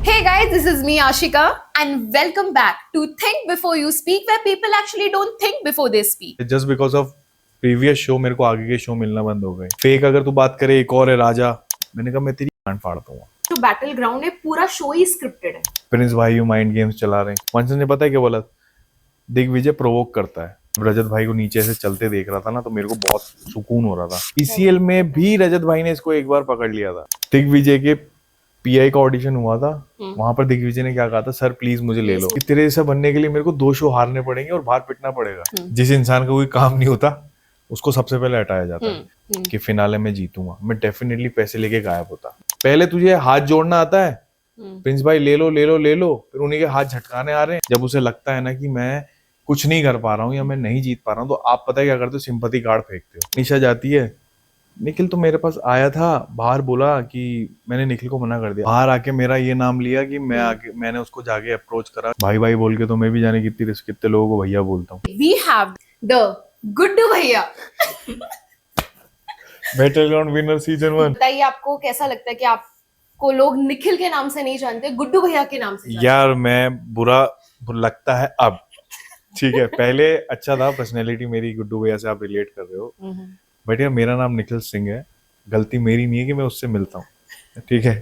Hey guys, this is me Ashika and welcome back to Think Before You Speak, where people actually don't think before they speak. Just because of previous show मेरे को आगे के show मिलना बंद हो गए। Fake अगर तू बात करे एक और है राजा, मैंने कहा मैं तेरी कान फाड़ दूंगा। जो बैटल ग्राउंड है पूरा शो ही स्क्रिप्टेड है। प्रिंस भाई यू माइंड गेम्स चला रहे हैं। वंश ने पता है क्या बोला? दिग्विजय प्रोवोक करता है। रजत भाई को नीचे से चलते देख रहा था ना, तो मेरे को बहुत सुकून हो रहा था। ईसीएल में भी रजत भाई ने इसको एक बार पकड़ लिया था। दिग्विजय के पीआई का ऑडिशन हुआ था, वहां पर दिग्विजय ने क्या कहा था, सर प्लीज मुझे ले लो, तेरे जैसा बनने के लिए मेरे को 2 शो हारने पड़ेंगे और बाहर पिटना पड़ेगा। जिस इंसान का कोई काम नहीं होता उसको सबसे पहले हटाया जाता है कि फिनाले में जीतूंगा, मैं डेफिनेटली पैसे लेके गायब होता। पहले तुझे हाथ जोड़ना आता है, प्रिंस भाई ले लो ले लो ले लो, फिर उन्हीं के हाथ झटकाने आ रहे हैं। जब उसे लगता है ना कि मैं कुछ नहीं कर पा रहा हूँ या मैं नहीं जीत पा रहा हूँ, तो आप पता है क्या करते हो? सिंपैथी कार्ड फेंकते हो। निशा जाती है, निखिल तो मेरे पास आया था, बाहर बोला कि मैंने निखिल को मना कर दिया, बाहर आके मेरा ये नाम लिया कि मैंने उसको जाके अप्रोच करा, भाई भाई बोल के, तो मैं भी जाने कितने लोगों को भैया बोलता हूँ। We have the गुड्डू भैया। Battle ground winner season 1। बताइए आपको कैसा लगता है कि आपको लोग निखिल के नाम से नहीं जानते, गुड्डू भैया के नाम से जानते? यार मैं बुरा लगता है अब, ठीक है। पहले अच्छा था, पर्सनैलिटी मेरी गुड्डू भैया से आप रिलेट कर रहे हो, बट यार मेरा नाम निखिल सिंह है, गलती मेरी नहीं है कि मैं उससे मिलता हूँ, ठीक है।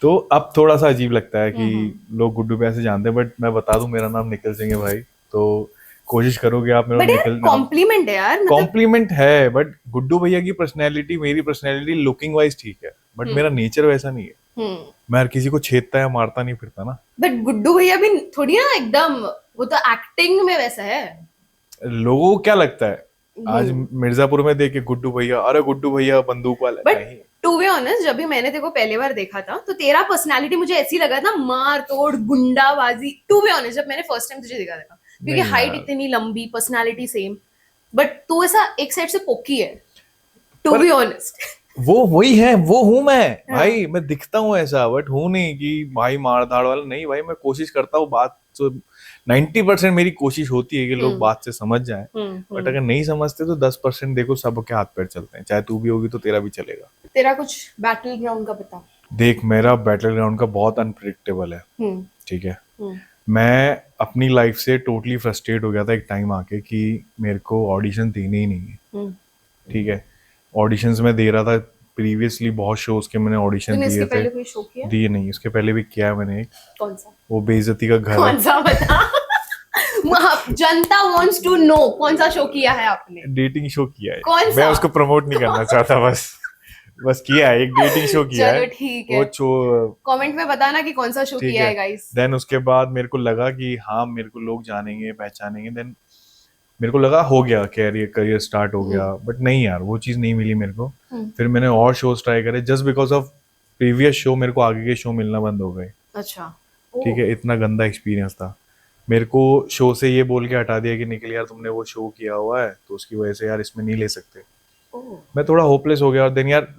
तो अब थोड़ा सा अजीब लगता है कि लोग गुड्डू भैया से जानते हैं, बट मैं बता दूं मेरा नाम निखिल सिंह है भाई, तो कोशिश करोगे आप मेरा निखिल। कॉम्प्लीमेंट है यार, कॉम्प्लीमेंट है, बट गुड्डू भैया की पर्सनैलिटी मेरी पर्सनैलिटी लुकिंग वाइज ठीक है, बट मेरा नेचर वैसा नहीं है। मैं हर किसी को छेदता या मारता नहीं फिरता ना। बट गुड्डू भैया भी थोड़ी ना एकदम, वो तो एक्टिंग में वैसा है। लोगों को क्या लगता है आज मिर्जापुर में देखे गुड्डू भैया, अरे गुड्डू भैया बंदूक वाला। बट टू बी ऑनेस्ट, जब भी मैंने तेरे को पहली बार देखा था तो तेरा पर्सनालिटी मुझे ऐसी लगा था, मार तोड़ गुंडाबाजी। टू बी ऑनेस्ट, जब मैंने फर्स्ट टाइम तुझे देखा था, क्योंकि हाइट इतनी लंबी, पर्सनालिटी सेम, बट तू ऐसा एक साइड से पोकी है। टू बी ऑनेस्ट वो वही है, वो हूँ मैं भाई। मैं दिखता हूँ ऐसा, बट हूँ नहीं कि भाई मार धाड़ वाला नहीं भाई। मैं कोशिश करता हूँ, बात तो 90% मेरी कोशिश होती है कि लोग बात से समझ जाएं, बट अगर नहीं समझते तो 10% देखो सबके हाथ पैर चलते हैं। चाहे तू भी होगी तो तेरा भी चलेगा। तेरा कुछ बैटल ग्राउंड का बता। देख, मेरा बैटल ग्राउंड का बहुत अनप्रेडिक्टेबल है, ठीक है। मैं अपनी लाइफ से टोटली फ्रस्ट्रेट हो गया था एक टाइम आके कि मेरे को ऑडिशन देने ही नहीं है, ठीक है। ऑडिशंस में दे रहा था प्रीवियसली, बहुत शोज के मैंने ऑडिशन दिए थे, दिए नहीं, इसके पहले भी किया है मैंने एक। कौन सा? वो बेइज्जती का घर। कौन सा बता? जनता वांट्स टू नो, कौन सा शो किया है आपने? डेटिंग शो किया है। कौन सा? मैं उसको प्रमोट नहीं करना चाहता, बस किया है, एक डेटिंग शो किया है। ठीक है, वो शो कमेंट में बताना कि कौन सा शो किया है गाइस। देन उसके बाद मेरे को लगा कि हाँ मेरे को लोग जानेंगे पहचानेंगे, देन मेरे को लगा हो गया, करियर स्टार्ट हो गया, बट नहीं यार, वो चीज नहीं मिली मेरे को। फिर मैंने और शोज ट्राई करे, just because of previous show मेरे को आगे के शो मिलना बंद हो गए। अच्छा, ठीक है, इतना गंदा एक्सपीरियंस था। मेरे को शो से ये बोल के हटा दिया कि निखिल यार तुमने वो शो किया हुआ है तो उसकी वजह से यार इसमें नहीं ले सकते। मैं थोड़ा होपलेस हो गया, और देन यार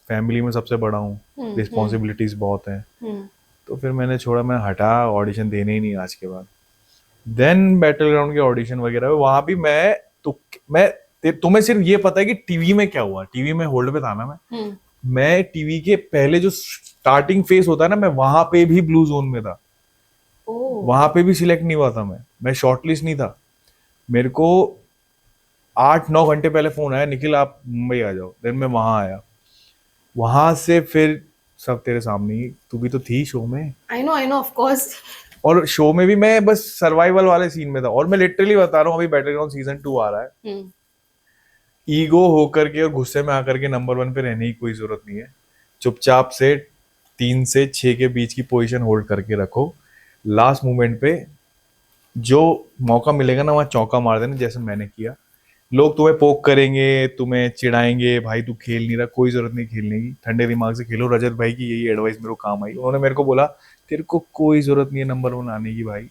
फैमिली में सबसे बड़ा हूँ, रिस्पॉन्सिबिलिटीज बहुत हैं, तो फिर मैंने छोड़ा, मैं हटा, ऑडिशन देने ही नहीं आज के बाद। देन बैटल ग्राउंड के ऑडिशन वगैरह, वहां भी तुम्हें सिर्फ ये पता है कि टीवी में क्या हुआ। टीवी में होल्ड पे था ना मैं टीवी के पहले जो स्टार्टिंग फेज होता है ना, मैं वहां पे भी ब्लू जोन में था। वहां पे भी सिलेक्ट नहीं हुआ था मैं शॉर्टलिस्ट नहीं था। मेरे को 8-9 घंटे पहले फोन आया, निखिल आप मुंबई आ जाओ। देन मैं वहां आया, वहां से फिर सब तेरे सामने ही, तू भी तो थी शो में। I know of course. और शो में भी मैं बस सर्वाइवल वाले सीन में था, और मैं लिटरली बता रहा हूँ, अभी बैटल ग्राउंड सीजन 2 आ रहा है। ईगो होकर के और गुस्से में आकर के नंबर 1 पे रहने की कोई जरूरत नहीं है। चुपचाप से 3 से 6 के बीच की पोजीशन होल्ड करके रखो। लास्ट मोमेंट पे जो मौका मिलेगा ना, वहां चौका मार देना, जैसे मैंने किया। लोग तुम्हें पोक करेंगे, तुम्हें चिढ़ाएंगे, भाई तू खेल नहीं रहा, कोई जरूरत नहीं खेलने की, ठंडे दिमाग से खेलो। रजत भाई की यही एडवाइस मेरे को काम आई। उन्होंने मेरे को बोला तेरे को कोई जरूरत नहीं है नंबर 1 आने की भाई,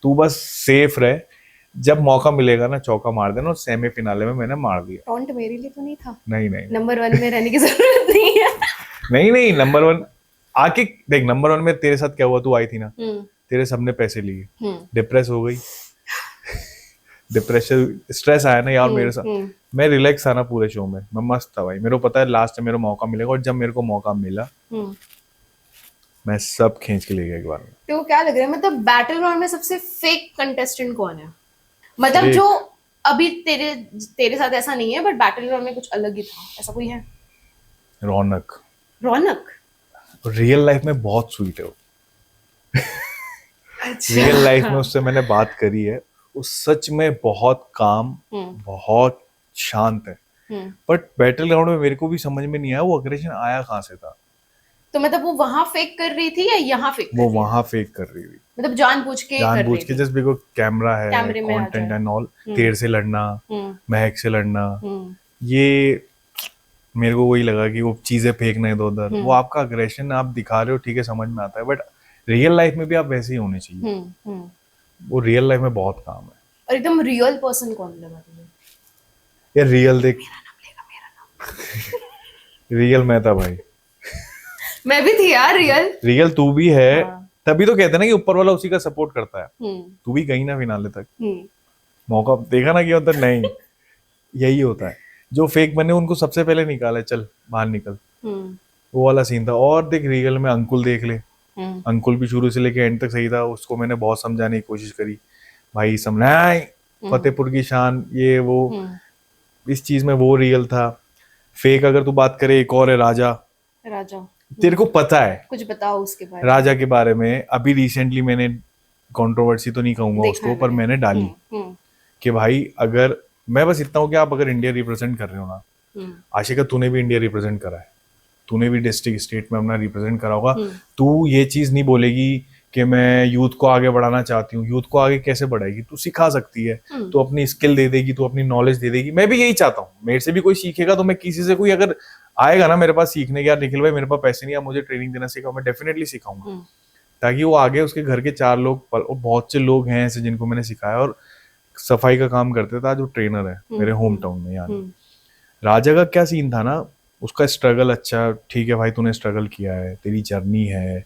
तू बस सेफ रहे, जब मौका मिलेगा ना चौका मार देना। और सेमीफिनाले में मैंने मार दिया। टॉन्ट मेरे लिए तो नहीं था? नहीं नंबर 1 में रहने की जरूरत नहीं है। नहीं नंबर 1 आके देख, नंबर 1 में तेरे साथ क्या हुआ, तू आई थी ना, तेरे सबने पैसे लिए, डिप्रेस हो गई, डिप्रेशन स्ट्रेस आया ना यार मेरे साथ। मैं रिलैक्स था ना पूरे शो में, मैं मस्त था भाई। मेरे को पता है लास्ट में मेरे को मौका मिलेगा, और जब मेरे को मौका मिला मैं सब खींच के ले गया एक बार में। तो क्या लग रहा है, मतलब बैटल ग्राउंड में सबसे फेक कंटेस्टेंट कौन है? मतलब Fake? जो अभी तेरे तेरे साथ ऐसा नहीं है, बट बैटल ग्राउंड में कुछ अलग ही था, ऐसा कोई है? रौनक। रौनक? रियल लाइफ में बहुत स्वीट है वो। रियल लाइफ में उससे मैंने बात करी है, वो सच में बहुत काम, बहुत शांत है। बट बैटल ग्राउंड में मेरे को भी समझ में नहीं आया वो अग्रेशन आया कहाँ से था। तो मतलब वो वहां फेक कर रही थी या यहाँ फेक कर वो रही है? वहां फेक कर रही थी, मतलब जानबूझ के कर जानबूझ रही के, थी, जस्ट बिकॉज कैमरा है, कैमरे में आ कंटेंट जाए। And all. तेरे से लड़ना, महक से लड़ना, ये मेरे को वही लगा कि वो चीजें फेंकना इधर उधर, वो आपका अग्रेशन आप दिखा रहे हो, ठीक है, समझ में आता है, बट रियल लाइफ में भी आप वैसे ही होने चाहिए। वो रियल लाइफ में बहुत काम है। और एकदम रियल पर्सन कौन लगा तुझे? यार रियल देख, रियल मैं था भाई, मैं भी थी यार रियल। रियल तू भी है। हाँ। तभी तो कहते हैं ना कि ऊपर वाला उसी का सपोर्ट करता है। हम्म तू भी गई ना फिनाले तक, हम्म मौका देखा ना कि मतलब नहीं, यही होता है। जो फेक बने उनको सबसे पहले निकाला, चल बाहर निकल, हम्म वो वाला सीन था। और देख रियल में अंकुल देख ले, हम्म अंकुल भी शुरू से लेके एंड तक सही था, उसको मैंने बहुत समझाने की कोशिश करी, भाई समझाए फतेहपुर की शान ये वो, इस चीज में वो रियल था। फेक अगर तू बात करे, एक और है राजा। राजा, तेरे को पता है कुछ बताओ उसके बारे में। राजा के बारे में? अभी रिसेंटली मैंने, कंट्रोवर्सी तो नहीं कहूंगा देखा उसको, है पर मैंने डाली हम्म कि भाई अगर, मैं बस इतना हूं कि आप अगर इंडिया रिप्रेजेंट कर रहे हो ना, आशिका तूने भी इंडिया रिप्रेजेंट करा है, तूने भी डिस्ट्रिक्ट स्टेट में अपना रिप्रेजेंट करा होगा, तू ये चीज नहीं बोलेगी कि मैं यूथ को आगे बढ़ाना चाहती हूँ। यूथ को आगे कैसे बढ़ाएगी? तू सिखा सकती है, तू अपनी स्किल दे देगी, तू अपनी नॉलेज दे देगी। मैं भी यही चाहता हूँ, मेरे से भी कोई सीखेगा तो मैं किसी से, कोई अगर आएगा ना मेरे पास सीखने के, यार निखिल भाई मेरे पास पैसे नहीं है, मुझे ट्रेनिंग देना सिखाओ, मैं डेफिनेटली सिखाऊंगा, ताकि वो आगे उसके घर के 4 लोग, और बहुत से लोग हैं ऐसे जिनको मैंने सिखाया, और सफाई का काम करते था, जो ट्रेनर है मेरे होम टाउन में। यार राजा का क्या सीन था ना, उसका स्ट्रगल, अच्छा ठीक है भाई तूने स्ट्रगल किया है, तेरी जर्नी है,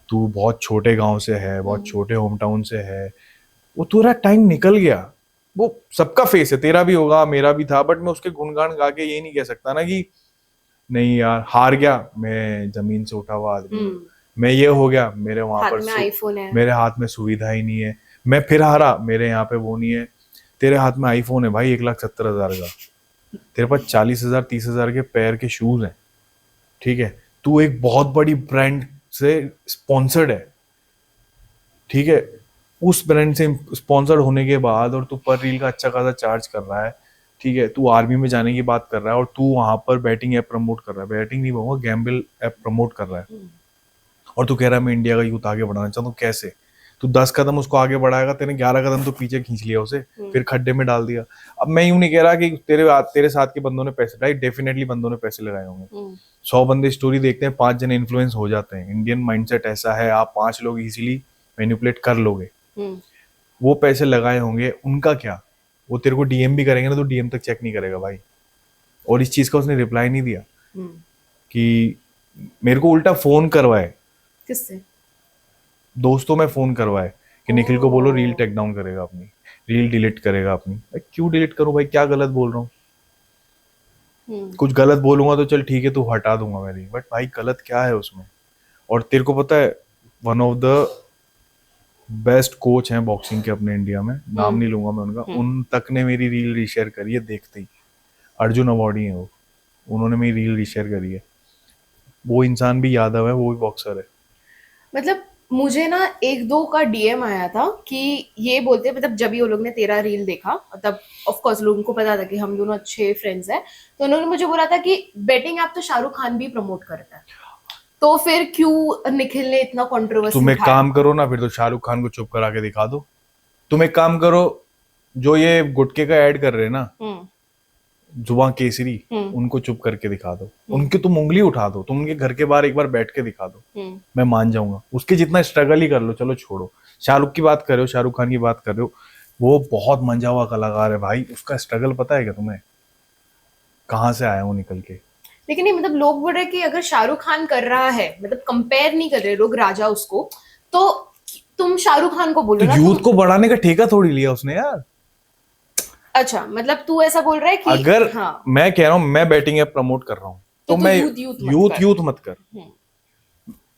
तू बहुत छोटे गांव से है, बहुत छोटे होम टाउन से है, वो पूरा टाइम निकल गया। वो सबका फेस है, तेरा भी होगा, मेरा भी था, बट मैं उसके गुणगान गा के ये नहीं कह सकता ना कि नहीं यार हार गया, मैं जमीन से उठा हुआ आदमी हूं, मैं ये हो गया, मेरे वहां हाथ पर में आईफोन है, मेरे हाथ में सुविधा ही नहीं है, मैं फिर हारा, मेरे यहाँ पे वो नहीं है। तेरे हाथ में आईफोन है भाई 1,70,000 का, तेरे पास 40,000 30,000 के पैर के शूज हैं, ठीक है, तू एक बहुत बड़ी ब्रांड से स्पॉन्सर्ड है, ठीक है, उस ब्रांड से स्पॉन्सर्ड होने के बाद, और तू पर रील का अच्छा खासा चार्ज कर रहा है, ठीक है, तू आर्मी में जाने की बात कर रहा है, और तू वहां पर बैटिंग ऐप प्रमोट कर रहा है, बैटिंग नहीं बोलूंगा, गैम्बल ऐप प्रमोट कर रहा है, और तू कह रहा है मैं इंडिया का यूथ आगे बढ़ाना चाहता हूँ। कैसे? तू 10 कदम उसको आगे बढ़ाएगा, तेने 11 कदम तो पीछे खींच लिया उसे, फिर खड्डे में डाल दिया। अब मैं यूं नहीं कह रहा कि तेरे साथ के बंदों ने पैसे लगाए, डेफिनेटली बंदों ने पैसे लगाए होंगे, 100 बंदे स्टोरी देखते हैं, 5 जने इन्फ्लुएंस हो जाते हैं। इंडियन माइंडसेट ऐसा है, आप 5 लोग इजीली मैनिपुलेट कर लोगे। वो पैसे लगाए होंगे, उनका क्या? वो तेरे को डीएम भी करेंगे ना, तो डीएम तक चेक नहीं करेगा भाई। और इस चीज का उसने रिप्लाई नहीं दिया कि मेरे को उल्टा फोन करवाए, किससे? दोस्तों में फोन करवाए कि निखिल को बोलो रील टेक डाउन करेगा अपनी, रील डिलीट करेगा अपनी। क्यों डिलीट करूं भाई, क्या गलत बोल रहा हूँ? कुछ गलत बोलूंगा तो चल ठीक है, तू हटा दूंगा मैं रील, बट भाई गलत क्या है उसमें? और तेरे को पता है, one of the best coach हैं बॉक्सिंग के अपने इंडिया में, नाम नहीं लूंगा मैं उनका, उन तक ने मेरी रील रीशेयर करी है देखते ही। अर्जुन अवॉर्डी है वो, उन्होंने मेरी रील रीशेयर करी है। वो इंसान भी यादव है, वो भी बॉक्सर है। मतलब मुझे ना 1-2 का डीएम आया था कि ये बोलते, मतलब जब भी वो लोग ने तेरा रील देखा, तब ऑफ कोर्स लोगों को पता था कि हम दोनों अच्छे फ्रेंड्स हैं, तो उन्होंने मुझे बोला था कि बेटिंग ऐप तो शाहरुख खान भी प्रमोट करता है, तो फिर क्यों निखिल ने इतना कंट्रोवर्सी तुम एक काम करो ना, फिर तो शाहरुख खान को चुप करा के दिखा दो। तुम एक काम करो, जो ये गुटके का ऐड कर रहे हैं ना, जुबान केसरी, उनको चुप करके दिखा दो, उनकी तुम उंगली उठा दो, तुम उनके घर के बाहर एक बार बैठ के दिखा दो, मैं मान जाऊंगा। उसके जितना स्ट्रगल ही कर लो, चलो छोड़ो, शाहरुख की बात कर रहे हो, शाहरुख खान की बात कर रहे हो, वो बहुत मंजा हुआ कलाकार है भाई, उसका स्ट्रगल पता है क्या तुम्हें, कहाँ से आया वो निकल के? लेकिन नहीं, मतलब लोग बोल रहे कि अगर शाहरुख खान कर रहा है, मतलब कंपेयर नहीं कर रहे लोग राजा उसको, तो तुम शाहरुख खान को बोलो तो ना। यूथ को बढ़ाने का ठेका थोड़ी लिया उसने यार। अच्छा, मतलब तू ऐसा बोल रहा है कि अगर हाँ, मैं कह रहा हूँ मैं बैटिंग ऐप प्रमोट कर रहा हूँ, तो मैं यूथ मत कर,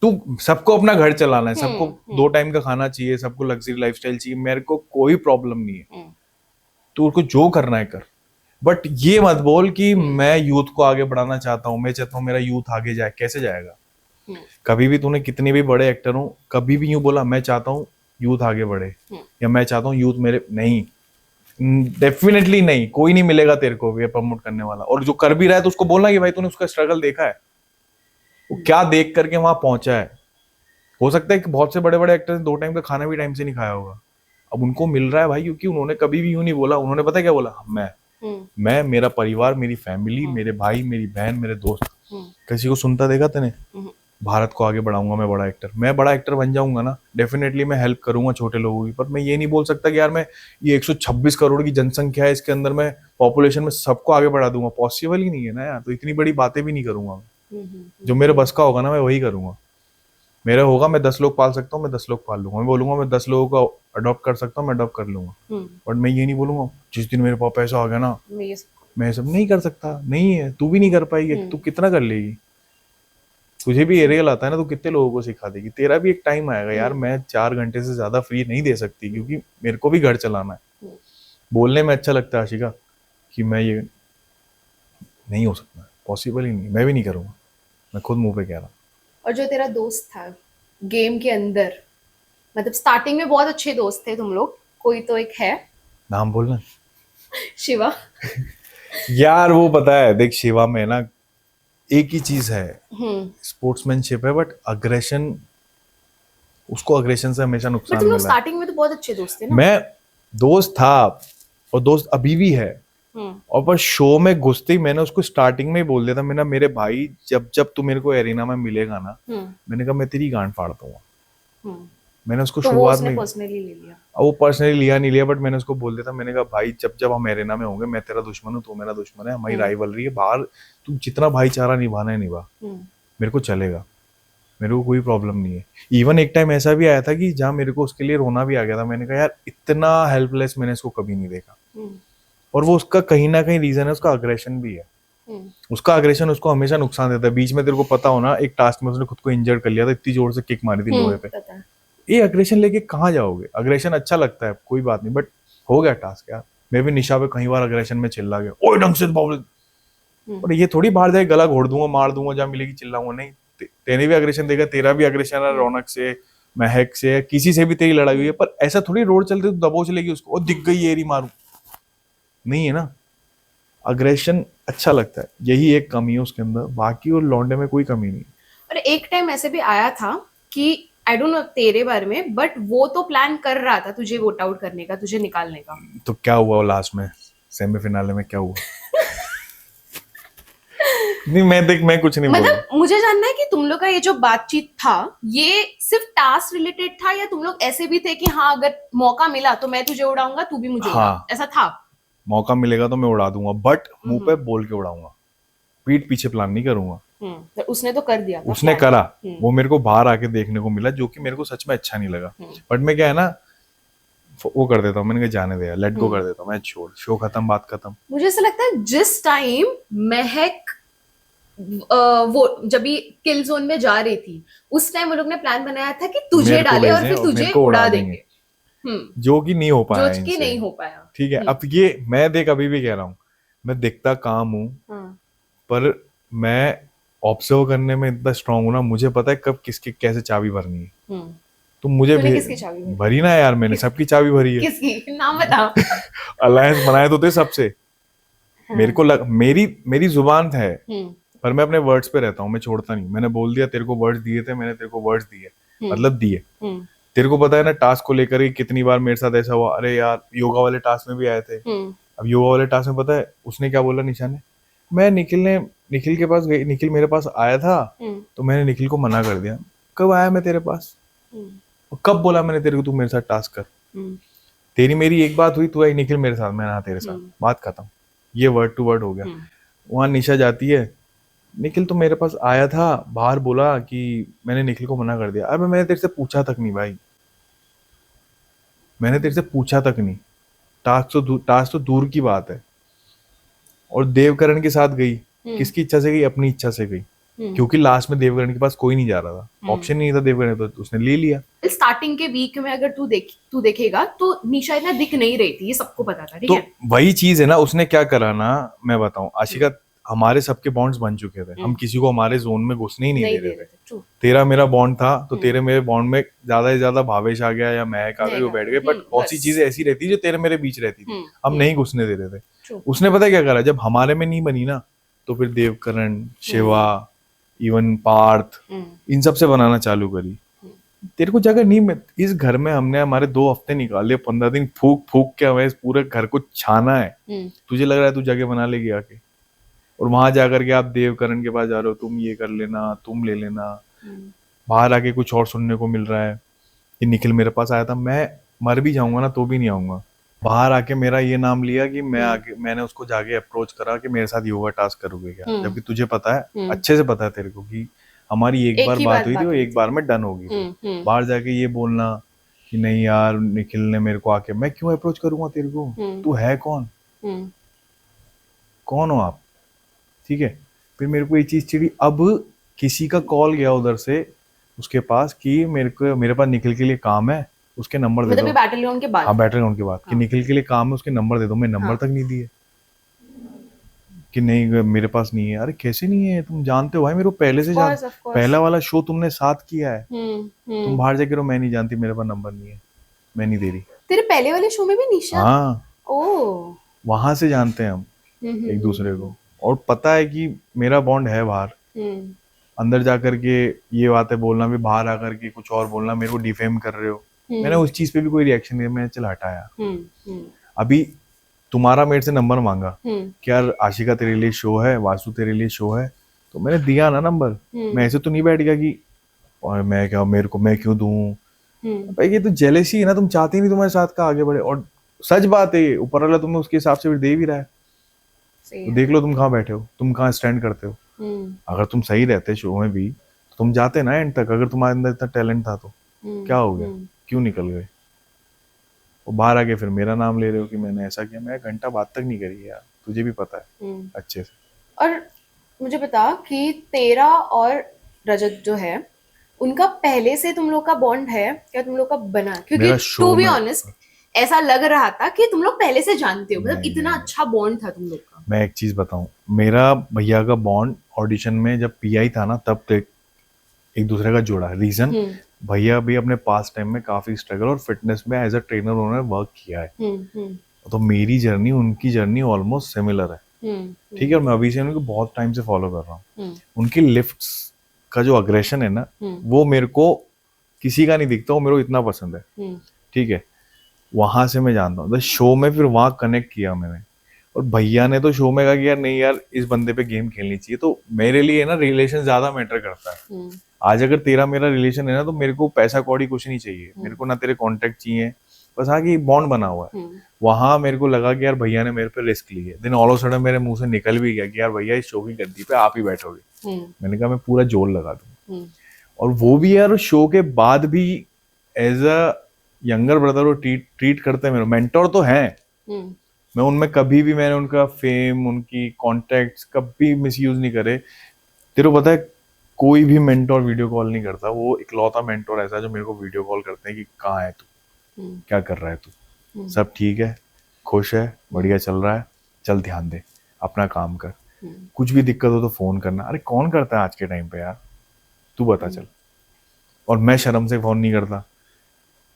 तू सबको अपना घर चलाना है, सबको 2 टाइम का खाना चाहिए, सबको लग्जरी लाइफस्टाइल चाहिए, मेरे को कोई प्रॉब्लम नहीं है, तू उसको जो करना है कर, बट ये मत बोल कि मैं यूथ को आगे बढ़ाना चाहता हूँ, मैं चाहता हूँ मेरा यूथ आगे जाए। कैसे जाएगा? कभी भी तूने कितने भी बड़े एक्टर हो, कभी भी यूं बोला मैं चाहता हूँ यूथ आगे बढ़े या मैं चाहता हूँ यूथ मेरे, नहीं, डेफिनेटली नहीं, कोई नहीं मिलेगा तेरे को ये प्रमोट करने वाला। और जो कर भी रहा है तो उसको बोलना कि भाई तूने उसका स्ट्रगल देखा है, वो क्या देख करके वहां पहुंचा है। हो सकता है कि बहुत से बड़े बड़े एक्टर्स 2 टाइम का खाना भी टाइम से नहीं खाया होगा, अब उनको मिल रहा है भाई, क्योंकि उन्होंने कभी भी यूं नहीं बोला। उन्होंने पता है क्या बोला? मैं मेरा परिवार, मेरी फैमिली, मेरे भाई, मेरी बहन, मेरे दोस्त, किसी को सुनता देखा तूने? भारत को आगे बढ़ाऊंगा, मैं बड़ा एक्टर बन जाऊंगा ना, डेफिनेटली मैं हेल्प करूंगा छोटे लोगों की, पर मैं ये नहीं बोल सकता कि यार मैं ये 126 करोड़ की जनसंख्या है, इसके अंदर मैं पॉपुलेशन में सबको आगे बढ़ा दूंगा। पॉसिबल ही नहीं है ना यार, तो इतनी बड़ी बातें भी नहीं करूंगा मैं। जो मेरे बस का होगा ना मैं वही करूंगा। मेरा होगा मैं 10 लोग पाल सकता हूँ, मैं 10 लोग पाल लूंगा। मैं बोलूंगा मैं 10 लोगों को अडॉप्ट कर सकता हूँ, मैं अडॉप्ट कर लूंगा। बट मैं ये नहीं बोलूंगा जिस दिन मेरे पास पैसा आ गया ना मैं सब नहीं कर सकता। नहीं है, तू भी नहीं कर पाएगी, तू कितना कर लेगी? तुझे भी एरियल आता है ना, तू कितने लोगों को सिखा देगी? तेरा भी एक टाइम आएगा यार, मैं 4 घंटे से ज्यादा फ्री नहीं दे सकती, क्योंकि मेरे को भी घर चलाना है। बोलने में अच्छा लगता है आशिका कि मैं ये नहीं हो सकता, पॉसिबल ही नहीं, मैं भी नहीं करूंगा, मैं खुद मुंह पे कह रहा हूँ। और जो तेरा दोस्त था गेम के अंदर, मतलब स्टार्टिंग में बहुत अच्छे दोस्त थे तुम लोग, कोई तो एक है नाम बोलना शिवा। यार वो पता है, देख शिवा में ना एक ही चीज है, स्पोर्ट्समैनशिप है, बट अग्रेशन, उसको अग्रेशन से हमेशा बट नुकसान तुम लोग मिला। स्टार्टिंग में तो बहुत अच्छे दोस्त थे ना। मैं दोस्त था और दोस्त अभी भी है, और पर शो में घुसते ही मैंने उसको स्टार्टिंग में ही बोल दिया था, मैंने मेरे भाई जब जब तू मेरे को एरिना में मिलेगा ना, मैंने कहा मैं तेरी गांड फाड़ दूंगा। मैंने उसको तो वो शुरुआत उसने में, पर्सनली ले लिया। अब वो पर्सनली लिया नहीं लिया, बट मैंने उसको बोल दिया था, मैंने कहा भाई जब जब हम एरिना में होंगे, मैं तेरा दुश्मन हूँ, तू मेरा दुश्मन है, हमारी राइवलरी है, बाहर तू जितना भाईचारा निभाना है निभा, मेरे को चलेगा, मेरे को कोई प्रॉब्लम नहीं है। इवन एक टाइम ऐसा भी आया था कि जहाँ मेरे को उसके लिए रोना भी आ गया था, मैंने कहा यार इतना हेल्पलेस मैंने इसको कभी नहीं देखा। और वो उसका कहीं ना कहीं रीजन है, उसका अग्रेशन भी है। उसका अग्रेशन उसको हमेशा नुकसान देता है। बीच में तेरे को पता हो ना, एक टास्क में उसने खुद को इंजर्ड कर लिया था, इतनी जोर से किक मारी थी लोहे पे। पता है। ये अग्रेशन लेके कहाँ जाओगे? अग्रेशन अच्छा लगता है, कोई बात नहीं, बट हो गया टास्क यार। मैं भी निशा पे कई बार अग्रेशन में चिल्ला गया, ओए ढंग से बोल, और ये थोड़ी बाहर जाके गला घोड़ दूंगा, मार दूंगा, जहाँ मिलेगी चिल्लाऊंगा नहीं। तेने भी अग्रेशन देखा, तेरा भी अग्रेशन है, रौनक से, महक से, किसी से भी तेरी लड़ाई हुई है, पर ऐसा थोड़ी रोड चलते तो दबोच लेगी उसको, और दिख गई एरी मारू, नहीं है ना। अग्रेशन अच्छा लगता है, यही एक कमी है उसके अंदर, बाकी और लौंडे में कोई कमी नहीं। और एक टाइम ऐसे भी आया था कि आई डोंट नो तेरे बारे में, बट वो तो प्लान कर रहा था तुझे वोट आउट करने का, तुझे निकालने का। तो क्या हुआ लास्ट में, सेमीफिनाले में क्या हुआ? नहीं मैं कुछ नहीं बोल रहा। मतलब मुझे जानना है कि तुम लोग का ये जो बातचीत था, ये सिर्फ टास्क रिलेटेड था, या तुम लोग ऐसे भी थे कि हाँ अगर मौका मिला तो मैं तुझे उड़ाऊंगा, तू भी मुझे उड़ा, ऐसा था? मौका मिलेगा तो मैं उड़ा दूंगा, बट मुंह पे बोल के उड़ाऊंगा, पीठ पीछे प्लान नहीं करूंगा। तो उसने तो कर दिया था, उसने करा, वो मेरे को बाहर आके देखने को मिला, जो कि मेरे को सच में अच्छा नहीं लगा। बट मैं क्या है ना, वो कर देता हूँ, मैंने कहा जाने दे, लेट गो कर देता हूँ, मैं छोड़, शो खत्म, बात खत्म। मुझे ऐसा लगता है जिस टाइम महक वो जब भी किल जोन में जा रही थी, उस टाइम वो लोग ने प्लान बनाया था कि तुझे डाले और फिर तुझे उड़ा देंगे, जो कि नहीं हो पाया, जो कि नहीं हो पाया। ठीक है, अब ये मैं देख अभी भी कह रहा हूँ, मैं दिखता काम हूँ, पर मैं ऑब्जर्व करने में इतना स्ट्रांग हूँ ना, मुझे पता है कब किसकी कैसे चाबी भरनी है। तो मुझे किसकी चाबी भरी ना यार, मैंने सबकी चाबी भरी है। किसकी नाम बता। अलायंस बनाए तो थे सबसे। मेरे को मेरी जुबान है, पर मैं अपने वर्ड्स पे रहता हूँ, मैं छोड़ता नहीं। मैंने बोल दिया, तेरे को वर्ड्स दिए थे, मैंने तेरे को वर्ड्स दिए, मतलब दिए। तेरे को पता है ना टास्क को लेकर ही कितनी बार मेरे साथ ऐसा हुआ। अरे यार योगा वाले टास्क में भी आए थे। अब योगा वाले टास्क में पता है उसने क्या बोला, निशा ने, मैं निखिल के पास गई, निखिल मेरे पास आया था, तो मैंने निखिल को मना कर दिया। कब आया मैं तेरे पास, कब बोला मैंने तेरे को तू मेरे साथ टास्क कर? तेरी मेरी एक बात हुई, तू आई निखिल मेरे साथ, मैं ना तेरे साथ, बात खत्म। ये वर्ड टू वर्ड हो गया। वहां निशा जाती है, निखिल तो मेरे पास आया था, बाहर बोला कि मैंने निखिल को मना कर दिया। अरे मैंने तेरे से पूछा तक नहीं भाई, मैंने तेरे से पूछा तक नहीं। टास्क तो दूर की बात है। और देवकरण के साथ गई, किसकी इच्छा से गई? अपनी इच्छा से गई। क्योंकि लास्ट में देवकरण के पास कोई नहीं जा रहा था, ऑप्शन नहीं था देवकरण, तो उसने ले लिया। स्टार्टिंग के वीक में अगर तू देखेगा तो निशा इतना दिख नहीं रही थी, ये सबको पता था, ठीक तो है। वही चीज है ना, उसने क्या करा ना, मैं बताऊं आशिका, हमारे सबके बॉन्ड्स बन चुके थे, हम किसी को हमारे जोन में घुसने ही नहीं दे रहे थे। True. तेरा मेरा बॉन्ड था, तो तेरे मेरे बॉन्ड में ज्यादा से ज्यादा भावेश आ गया या महक आ गई, वो बैठ गए, बट बहुत सी बस। चीजें ऐसी रहती जो तेरे मेरे बीच रहती थी, हम नहीं घुसने दे रहे थे। True. उसने पता क्या करा, जब हमारे में नहीं बनी ना, तो फिर देवकरण, शिवा, इवन पार्थ, इन सब से बनाना चालू करी। तेरे को जगह नहीं, इस घर में हमने हमारे 2 हफ्ते निकाले, 15 दिन फूक फूक के हमें इस पूरे घर को छाना है। तुझे लग रहा है तू जगह बना लेगी आके, और वहां जाकर के आप देवकरण के पास जा रहे हो, तुम ये कर लेना, तुम ले लेना। बाहर आके कुछ और सुनने को मिल रहा है कि निखिल मेरे पास आया था, मैं मर भी जाऊंगा ना तो भी नहीं आऊंगा। बाहर आके मेरा ये नाम लिया कि मैंने उसको जाके अप्रोच करा कि मेरे साथ योगा टास्क करोगे क्या, जबकि तुझे पता है, अच्छे से पता है तेरे को कि हमारी एक बार बात हुई थी, वो एक बार में डन होगी। बाहर जाके ये बोलना कि नहीं यार निखिल ने मेरे को आके, मैं क्यों अप्रोच करूंगा तेरे को, तू है कौन, कौन हो आप, ठीक है। फिर मेरे को ये चीज चिड़ी, अब किसी का कॉल गया उधर से उसके पास कि मेरे पास निखिल के लिए काम है, उसके नंबर दे दो। बैटल ग्राउंड के बाद, हाँ बैटल ग्राउंड के बाद, कि निखिल के लिए काम है, उसके नंबर दे दो। मैं नंबर तक नहीं दिए कि नहीं मेरे पास नहीं है। अरे कैसे नहीं है, तुम जानते हो भाई मेरे को पहले से पहला वाला शो तुमने साथ किया है, तुम बाहर जाके रहो, मैं नहीं जानती, मेरे पास नंबर नहीं है, मैं नहीं दे रही। तेरे पहले वाले शो में भी निशा? हाँ, ओ, वहां से जानते हैं हम एक दूसरे को, और पता है कि मेरा बॉन्ड है बाहर। अंदर जाकर के ये बातें बोलना, भी बाहर आकर के कुछ और बोलना, मेरे को डिफेम कर रहे हो, मैंने उस चीज पे भी कोई रिएक्शन नहीं, मैंने चल हटाया। अभी तुम्हारा मेरे से नंबर मांगा कि यार आशिका तेरे लिए शो है, वासु तेरे लिए शो है, तो मैंने दिया ना नंबर। मैं ऐसे तो नहीं बैठ गया कि और मैं क्या, मेरे को मैं क्यों दूं। भाई ये तो जेलेसी है ना, तुम चाहती नहीं तुम्हारे साथ का आगे बढ़े, और सच बात है, ऊपर वाला तुम्हें उसके हिसाब से भी दे भी रहा है। तो देख लो तुम कहाँ बैठे हो, तुम कहाँ स्टैंड करते हो। अगर तुम सही रहते शो में भी तो तुम जाते ना एंड तक, अगर तुम्हारे अंदर इतना टैलेंट था तो क्या हो गया, क्यों निकल गए। और बाहर आके फिर मेरा नाम ले रहे हो कि मैंने ऐसा किया, मैं घंटा बात तक नहीं करी यार, तुझे भी पता है अच्छे से। और मुझे बता कि तेरा और रजत जो है, उनका पहले से तुम लोग का बॉन्ड है क्या, तुम लोग का बना? क्योंकि टू बी ऑनेस्ट ऐसा लग रहा था कि तुम लोग पहले से जानते हो, मतलब इतना अच्छा बॉन्ड था तुम लोग का। मैं एक चीज बताऊं, मेरा भैया का बॉन्ड ऑडिशन में जब पीआई था ना, तब तक एक दूसरे का जोड़ा। रीजन, भैया भी अपने पास टाइम में काफी स्ट्रगल और फिटनेस में एज अ ट्रेनर उन्होंने वर्क किया है, तो मेरी जर्नी उनकी जर्नी ऑलमोस्ट सिमिलर है, ठीक है। और मैं अभी से उनको बहुत टाइम से फॉलो कर रहा हूँ। उनकी लिफ्ट्स का जो अग्रेशन है ना, वो मेरे को किसी का नहीं दिखता, वो मेरे को इतना पसंद है, ठीक है। वहां से मैं जानता हूँ शो में, फिर वहां कनेक्ट किया मैंने, और भैया ने तो शो में कहा कि यार नहीं यार इस बंदे पे गेम खेलनी चाहिए। तो मेरे लिए ना रिलेशन ज्यादा मैटर करता है। आज अगर तेरा मेरा रिलेशन है ना, तो मेरे को पैसा कौड़ी कुछ नहीं चाहिए, मेरे को ना तेरे कॉन्टेक्ट चाहिए, बस हाँ कि बॉन्ड बना हुआ है। वहां मेरे को लगा कि यार भैया ने मेरे पे रिस्क ली है, देन ऑल ऑफ सडन मेरे मुंह से निकल भी गया कि यार भैया इस शो की गद्दी पे आप ही बैठोगे। मैंने कहा मैं पूरा जोर लगा दूं, और वो भी यार शो के बाद भी एज अ यंगर ब्रदर वो ट्रीट करते हैं, मेरे मेंटोर तो हैं। मैं उनमें कभी भी, मैंने उनका फेम, उनकी कॉन्टेक्ट्स कभी मिसयूज नहीं करे। तेरे को पता है कोई भी मेंटोर वीडियो कॉल नहीं करता, वो इकलौता मेंटोर ऐसा जो मेरे को वीडियो कॉल करते हैं कि कहाँ है तू, क्या कर रहा है तू, सब ठीक है, खुश है, बढ़िया चल रहा है, चल ध्यान दे, अपना काम कर, कुछ भी दिक्कत हो तो फोन करना। अरे कौन करता है आज के टाइम पे यार, तू बता चल। और मैं शर्म से फोन नहीं करता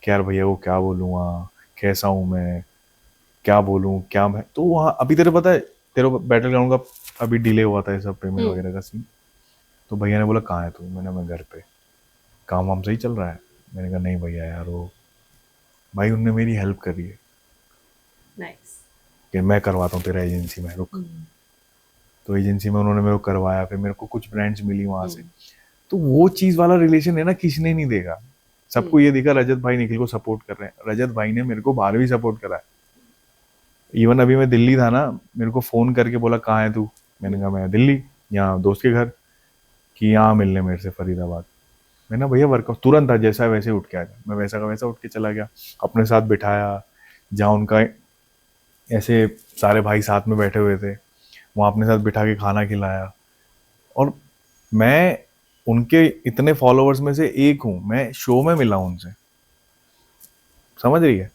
कि यार भैया को क्या बोलूँगा, कैसा हूँ मैं, क्या बोलूँ, क्या मैं। तो वहाँ अभी तेरे पता है, तेरे बैटल ग्राउंड का अभी डिले हुआ था ये सब पेमेंट वगैरह का सीन, तो भैया ने बोला कहाँ है तू, मैंने मैं घर पे, काम वाम सही चल रहा है। मैंने कहा नहीं भैया यार वो, भाई उनने मेरी हेल्प करी है, नाइस, कि मैं करवाता हूँ तेरा एजेंसी में, रुक। तो एजेंसी में उन्होंने मेरे को करवाया, फिर मेरे को कुछ ब्रांड्स मिली वहां से। तो वो चीज वाला रिलेशन है ना, किसी ने नहीं देगा। सबको ये दिखा रजत भाई निखिल को सपोर्ट कर रहे हैं, रजत भाई ने मेरे को बाहर भी सपोर्ट करा है। इवन अभी मैं दिल्ली था ना, मेरे को फोन करके बोला कहाँ है तू, मैंने कहा मैं दिल्ली, यहाँ दोस्त के घर, कि यहाँ मिलने मेरे से फरीदाबाद। मैंने भैया वर्कआउट तुरंत था, जैसा वैसे उठ के आ गया। मैं वैसा का वैसा उठ के चला गया, अपने साथ बिठाया, जहाँ उनका ऐसे सारे भाई साथ में बैठे हुए थे, वहाँ अपने साथ बिठा के खाना खिलाया। और मैं उनके इतने फॉलोअर्स में से एक हूँ, मैं शो में मिला हूं उनसे, समझ रही है?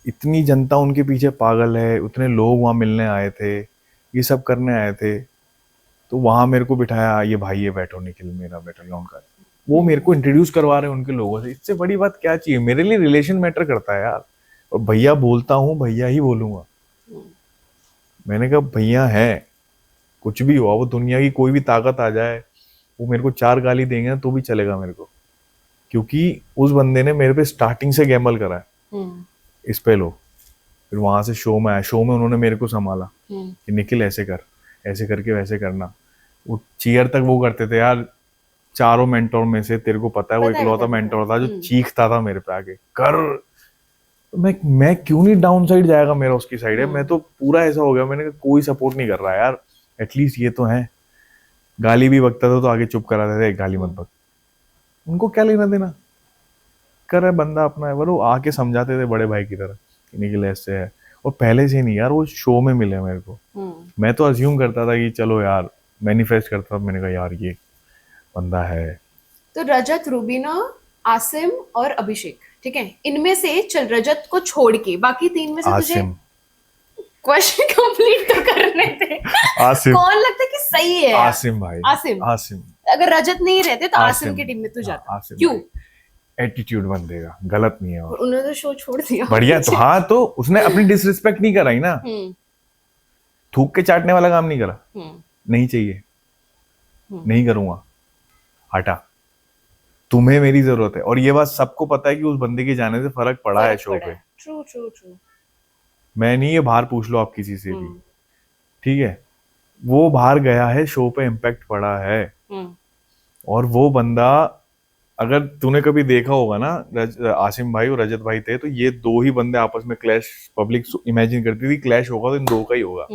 इतनी जनता उनके पीछे पागल है, उतने लोग वहां मिलने आए थे, ये सब करने आए थे, तो वहां मेरे को बिठाया, ये भाई ये बैठो, निखिल मेरा बैटलग्राउंड का, वो मेरे को इंट्रोड्यूस करवा रहे हैं उनके लोगों से। इससे बड़ी बात क्या चाहिए? मेरे लिए रिलेशन मैटर करता है यार, और भैया बोलता हूँ, भैया ही बोलूंगा। मैंने कहा भैया है, कुछ भी हुआ, वो दुनिया की कोई भी ताकत आ जाए, वो मेरे को 4 गाली देंगे ना तो भी चलेगा मेरे को, क्योंकि उस बंदे ने मेरे पे स्टार्टिंग से गैम्बल करा है। इस पे लो, फिर वहां से शो में आया, शो में उन्होंने मेरे को संभाला कि निखिल ऐसे कर, ऐसे करके वैसे करना। वो चीयर तक वो करते थे यार, चारों मेंटोर में से तेरे को पता है वो इकलौता मेंटोर था जो चीखता था मेरे पे आके, कर। तो मैं क्यों नहीं डाउन साइड जाएगा मेरा, उसकी साइड है। मैं तो पूरा ऐसा हो गया, मैंने कहा कोई सपोर्ट नहीं कर रहा यार, एटलीस्ट ये तो है। गाली भी बकता था तो आगे चुप करा देते, गाली मत बक, उनको क्या लेना देना, कर रहा है बंदा अपना है। वो आके समझाते थे बड़े भाई की तरह, निखिल ऐसे है। और पहले से नहीं यार, वो शो में मिले मेरे को। मैं तो अज्यूम करता था कि चलो यार, मैनिफेस्ट करता था, मैंने कहा यार ये बंदा है। तो रजत, रुबीना, आसिम और अभिषेक, ठीक है, इनमें से चल रजत को छोड़ के बाकी 3 में से तुझे आसिम, क्वेश्चन कंप्लीट तो करने थे। आसिम, कौन लगता है कि सही है यार? आसिम भाई, आसिम। आसिम, अगर रजत नहीं रहते तो आसिम आसिम की टीम में तू हाँ, जाता। आसिम क्यों? एटीट्यूड बंदे का गलत नहीं है, और उन्होंने तो शो छोड़ दिया। बढ़िया। तो हाँ, तो उसने अपनी डिसरिस्पेक्ट नहीं कराई ना, थूक के चाटने वाला काम नहीं करा। नहीं चाहिए, नहीं करूंगा, हटा, तुम्हें मेरी जरूरत है। और ये बात सबको पता है कि उस बंदे के जाने से फर्क पड़ा है शो पे। True true true. मैं नहीं, ये बाहर पूछ लो आप किसी से भी, ठीक है, वो बाहर गया है, शो पे इम्पैक्ट पड़ा है। और वो बंदा, अगर तूने कभी देखा होगा ना, आसिम भाई और रजत भाई थे, तो ये 2 ही बंदे आपस में क्लैश, पब्लिक इमेजिन करती थी क्लैश होगा तो इन 2 का ही होगा।